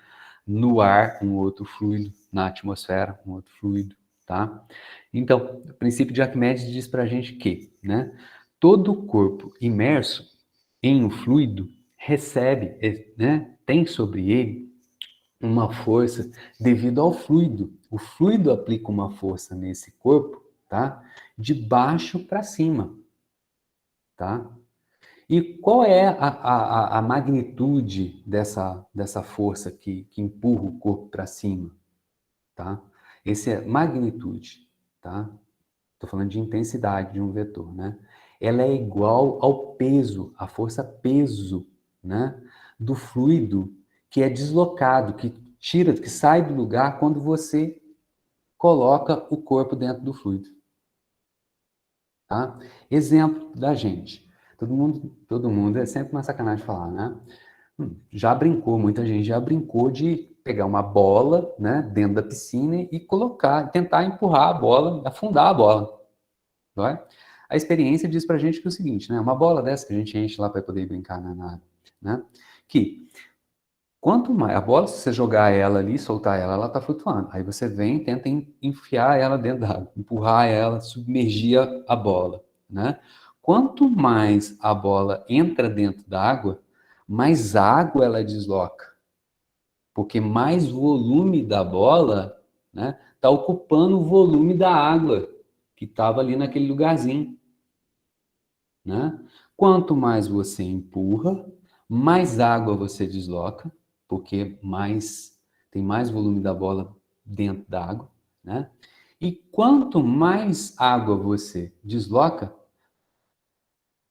No ar, um outro fluido, na atmosfera, um outro fluido, tá? Então, o princípio de Arquimedes diz para a gente que, né? Todo corpo imerso em um fluido recebe, né? Tem sobre ele uma força devido ao fluido. O fluido aplica uma força nesse corpo, tá? De baixo para cima, tá? E qual é a magnitude dessa força que empurra o corpo para cima, tá? Esse é magnitude, tá? Estou falando de intensidade de um vetor, né? Ela é igual ao peso, a força peso, né? Do fluido que é deslocado, que sai do lugar quando você coloca o corpo dentro do fluido, tá? Exemplo da gente. Todo mundo é sempre uma sacanagem falar, né? Muita gente já brincou de pegar uma bola, né, dentro da piscina e tentar empurrar a bola, afundar a bola, não é? A experiência diz pra gente que é o seguinte, né, uma bola dessa que a gente enche lá para poder brincar na água, né, que quanto mais a bola, se você jogar ela ali, soltar ela, ela tá flutuando. Aí você vem e tenta enfiar ela dentro da água, empurrar ela, submergir a bola, né? Quanto mais a bola entra dentro da água, mais água ela desloca. Porque mais volume da bola, né, tá ocupando o volume da água que estava ali naquele lugarzinho, né? Quanto mais você empurra, mais água você desloca, porque tem mais volume da bola dentro da água, né? E quanto mais água você desloca,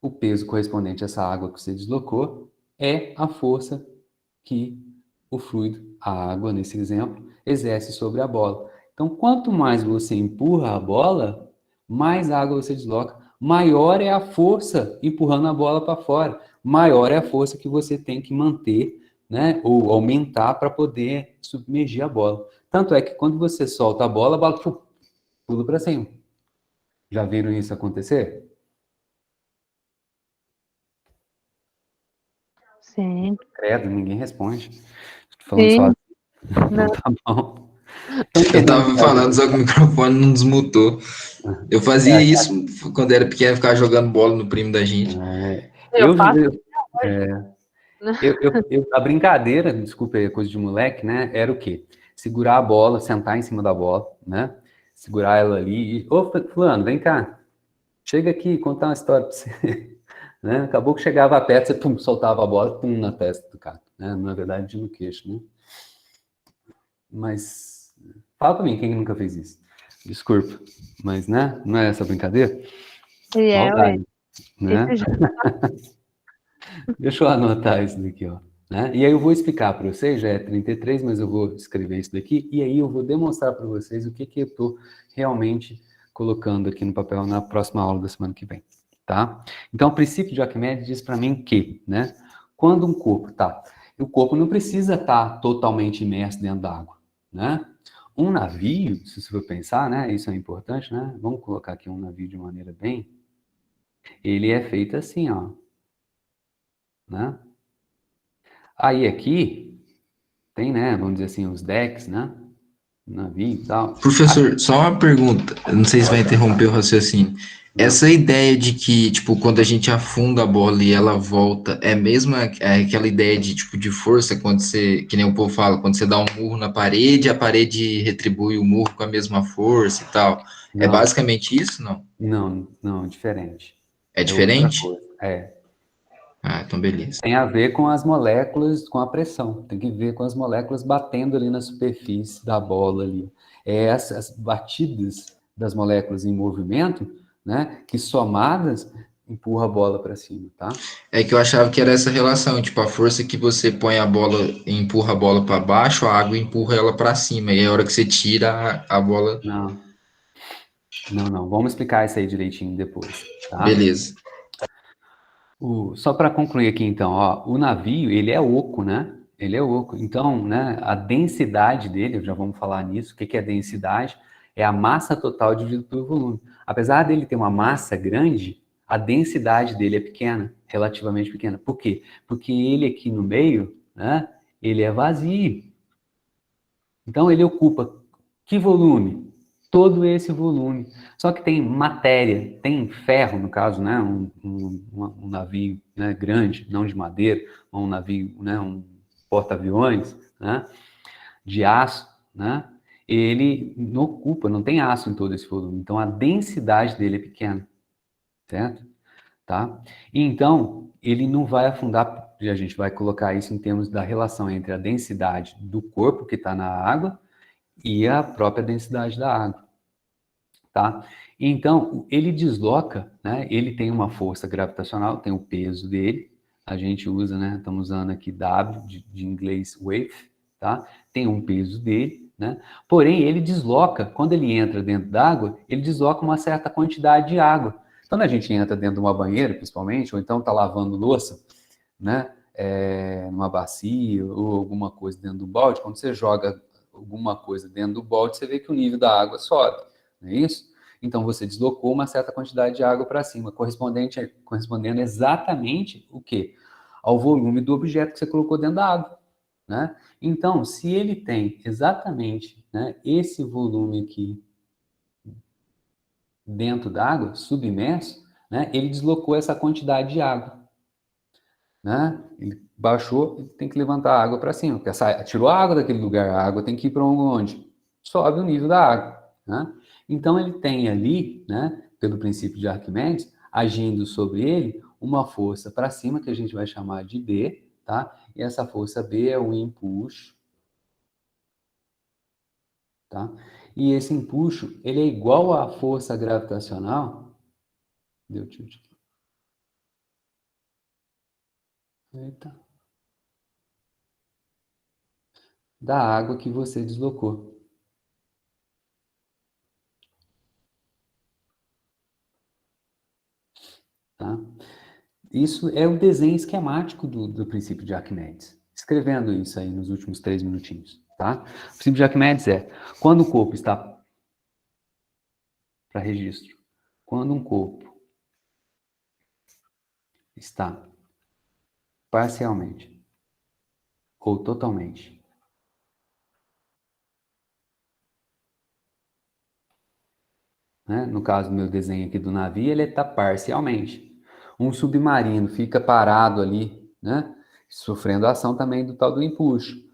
o peso correspondente a essa água que você deslocou é a força que o fluido, a água nesse exemplo, exerce sobre a bola. Então, quanto mais você empurra a bola, mais água você desloca, maior é a força empurrando a bola para fora, maior é a força que você tem que manter, né, ou aumentar para poder submergir a bola. Tanto é que quando você solta a bola pula para cima. Já viram isso acontecer? Sim. Credo, ninguém responde. Estou falando Sim. só. Não. Tá bom. Eu tava falando, só que o microfone não desmutou. Eu fazia isso quando era pequeno, ficava jogando bola no primo da gente. Eu faço A brincadeira, desculpa aí, coisa de moleque, né? Era o quê? Segurar a bola, sentar em cima da bola, né? Segurar ela ali e... Ô, fulano, vem cá. Chega aqui, contar uma história pra você. Né? Acabou que chegava perto, você soltava a bola, na testa do cara. Né? Na verdade, no queixo, né? Mas... Fala pra mim, quem nunca fez isso? Desculpa. Mas, né? Não é essa brincadeira? Maldade, né? Deixa eu anotar isso daqui, ó. Né? E aí eu vou explicar para vocês, já é 33, mas eu vou escrever isso daqui, e aí eu vou demonstrar para vocês o que eu estou realmente colocando aqui no papel na próxima aula da semana que vem, tá? Então, o princípio de Arquimedes diz para mim que, né, quando um corpo o corpo não precisa estar totalmente imerso dentro da água, né? Um navio, se você for pensar, né? Isso é importante, né? Vamos colocar aqui um navio de maneira bem. Ele é feito assim, ó, né? Aí aqui tem, né? Vamos dizer assim, os decks, né? Navio e tal. Professor, só uma pergunta, eu não sei se vai interromper o raciocínio. Não, Essa ideia de que, tipo, quando a gente afunda a bola e ela volta, é mesmo aquela ideia de, tipo, de força, quando você, que nem o povo fala, quando você dá um murro na parede, a parede retribui o murro com a mesma força e tal. É não, basicamente isso, não? não, diferente. É É outra diferente? coisa. É. Ah, então beleza. Tem a ver com as moléculas, com a pressão. Tem que ver com as moléculas batendo ali na superfície da bola ali. É essas batidas das moléculas em movimento, né, que somadas empurra a bola para cima, tá? É que eu achava que era essa relação, tipo, a força que você põe a bola e empurra a bola para baixo, a água empurra ela para cima, e a hora que você tira a bola, Não, não. Vamos explicar isso aí direitinho depois, tá? beleza. Só para concluir aqui, então, ó, o navio, ele é oco, né? Ele é oco. Então, né, a densidade dele, já vamos falar nisso, o que que é densidade? É a massa total dividido pelo volume. Apesar dele ter uma massa grande, a densidade dele é pequena, relativamente pequena. Por quê? Porque ele aqui no meio, né, ele é vazio. Então, ele ocupa que volume? Todo esse volume. Só que tem matéria, tem ferro, no caso, né? Um navio, né, grande, não de madeira, um navio, né, um porta-aviões, né, de aço, né? Ele não ocupa, não tem aço em todo esse volume. Então, a densidade dele é pequena, certo? Tá? E então, ele não vai afundar, e a gente vai colocar isso em termos da relação entre a densidade do corpo que está na água e a própria densidade da água, tá? Então, ele desloca, né? Ele tem uma força gravitacional, tem o peso dele, a gente usa, né? Estamos usando aqui W, de inglês wave, tá? Tem um peso dele, né? Porém, ele desloca, quando ele entra dentro d'água, ele desloca uma certa quantidade de água. Quando a gente entra dentro de uma banheira, principalmente, ou então está lavando louça, né? Numa bacia ou alguma coisa dentro do balde, quando você joga alguma coisa dentro do balde, você vê que o nível da água sobe, não é isso? Então você deslocou uma certa quantidade de água para cima, correspondendo exatamente o quê? Ao volume do objeto que você colocou dentro da água, né? Então, se ele tem exatamente, né, esse volume aqui dentro da água, submerso, né, ele deslocou essa quantidade de água, né? Ele baixou, ele tem que levantar a água para cima, porque tirou a água daquele lugar, a água tem que ir para onde? Sobe o nível da água, né? Então ele tem ali, né, pelo princípio de Arquimedes, agindo sobre ele uma força para cima que a gente vai chamar de B, tá? E essa força B é o empuxo, tá? E esse empuxo, ele é igual à força gravitacional, deu tilt aqui. Eita. Da água que você deslocou. Tá? Isso é o desenho esquemático do princípio de Arquimedes. Escrevendo isso aí nos últimos 3 minutinhos. Tá? O princípio de Arquimedes é, quando o corpo está, para registro, quando um corpo está parcialmente ou totalmente, né? No caso do meu desenho aqui do navio, ele está parcialmente. Um submarino fica parado ali, né? Sofrendo a ação também do tal do empuxo,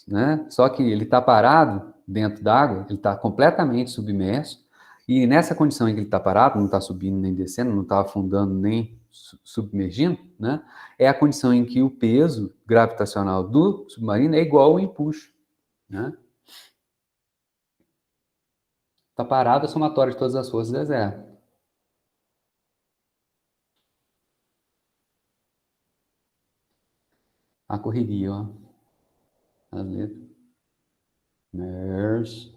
né? Só que ele está parado dentro d'água, ele está completamente submerso, e nessa condição em que ele está parado, não está subindo nem descendo, não está afundando nem submergindo, né? É a condição em que o peso gravitacional do submarino é igual ao empuxo, né? Está parado, a somatória de todas as forças é zero. A correria, ó. As letras. MERS.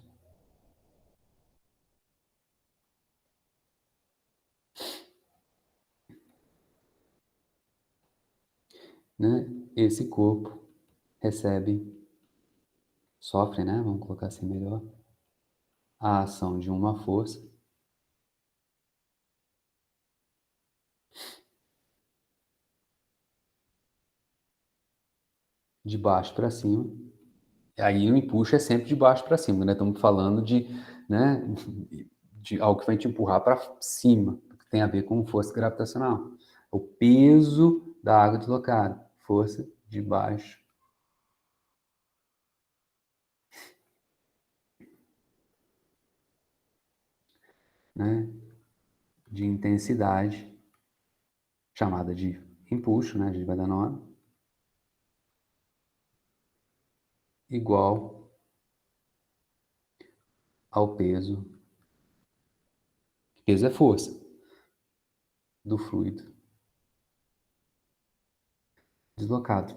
Né? Esse corpo recebe, sofre, né? Vamos colocar assim melhor. a ação de uma força de baixo para cima. Aí o empuxo é sempre de baixo para cima, né? Estamos falando de, né, de algo que vai te empurrar para cima, que tem a ver com força gravitacional. O peso da água deslocada, força de baixo, né, de intensidade, chamada de empuxo, né, a gente vai dar nome, igual ao peso. Peso é força do fluido deslocado.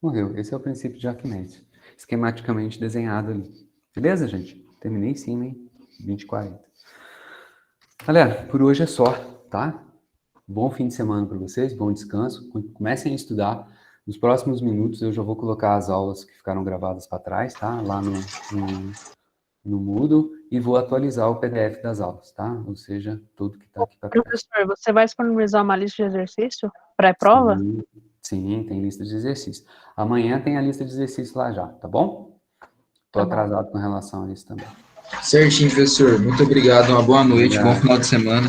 Morreu. Esse é o princípio de Arquimedes, esquematicamente desenhado ali. Beleza, gente? Terminei em cima, hein? 20h40. Galera, por hoje é só, tá? Bom fim de semana para vocês, bom descanso. Comecem a estudar. Nos próximos minutos eu já vou colocar as aulas que ficaram gravadas para trás, tá? Lá no Moodle, e vou atualizar o PDF das aulas, tá? Ou seja, tudo que está aqui para trás. Professor, você vai disponibilizar uma lista de exercício pré-prova? Sim, tem lista de exercícios. Amanhã tem a lista de exercícios lá já, tá bom? Tô Tá bom. atrasado com relação a isso também. Certinho, professor. Muito obrigado. Uma boa noite. Bom final de semana.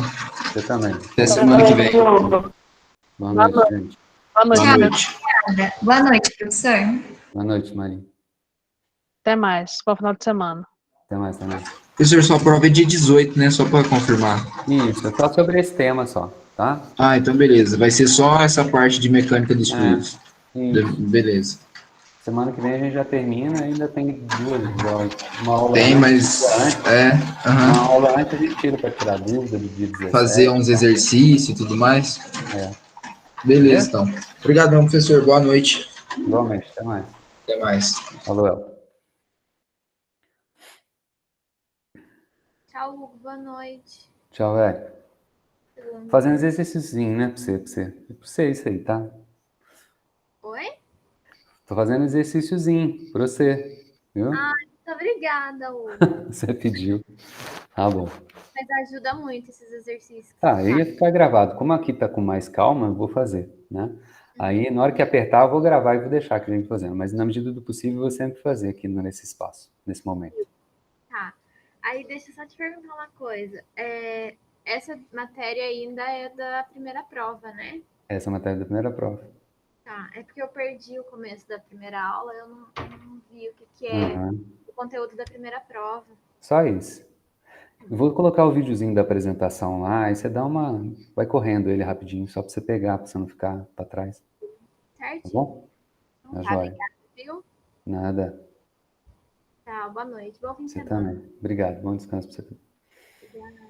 Você também. Até semana que vem. Boa noite, gente. Boa noite. Boa noite. Obrigada. Boa noite, professor. Boa noite, Maria. Até mais. Bom final de semana. Até mais também. Professor, sua prova é dia 18, né? Só para confirmar. Isso, é só sobre esse tema só, tá? Ah, então beleza. Vai ser só essa parte de mecânica dos fluidos. Isso. Beleza. Semana que vem a gente já termina, ainda tem duas aulas. Uma aula Tem, antes, mas uma aula antes a gente tira para tirar dúvida do dia 17. fazer uns exercícios e tudo mais. É. Beleza, então. Obrigado, professor. Boa noite. Igualmente, até mais. Até mais. Falou, El. Tchau, Hugo. Boa noite. Tchau, velho. Fazendo exercíciozinho, né, pra você isso aí, tá? Oi? Tô fazendo exercíciozinho pra você, viu? Muito obrigada, Hugo. Você pediu. Tá bom. Mas ajuda muito esses exercícios. Tá, aí ia ficar gravado. Como aqui tá com mais calma, eu vou fazer, né? Aí, na hora que apertar, eu vou gravar e vou deixar aqui a gente fazendo. Mas, na medida do possível, eu vou sempre fazer aqui nesse espaço, nesse momento. Tá. Aí deixa eu só te perguntar uma coisa. Essa matéria ainda é da primeira prova, né? Essa é a matéria da primeira prova. Tá. É porque eu perdi o começo da primeira aula, eu não vi o que é o conteúdo da primeira prova. Só isso. Eu vou colocar o videozinho da apresentação lá, aí você dá uma... Vai correndo ele rapidinho, só pra você pegar, pra você não ficar pra trás. Certo? Tá bom? Então, Tá tá, joia. obrigada, viu? Nada. Tá, boa noite. Bom fim de Você semana. também. Obrigado. Bom descanso pra você. Obrigada.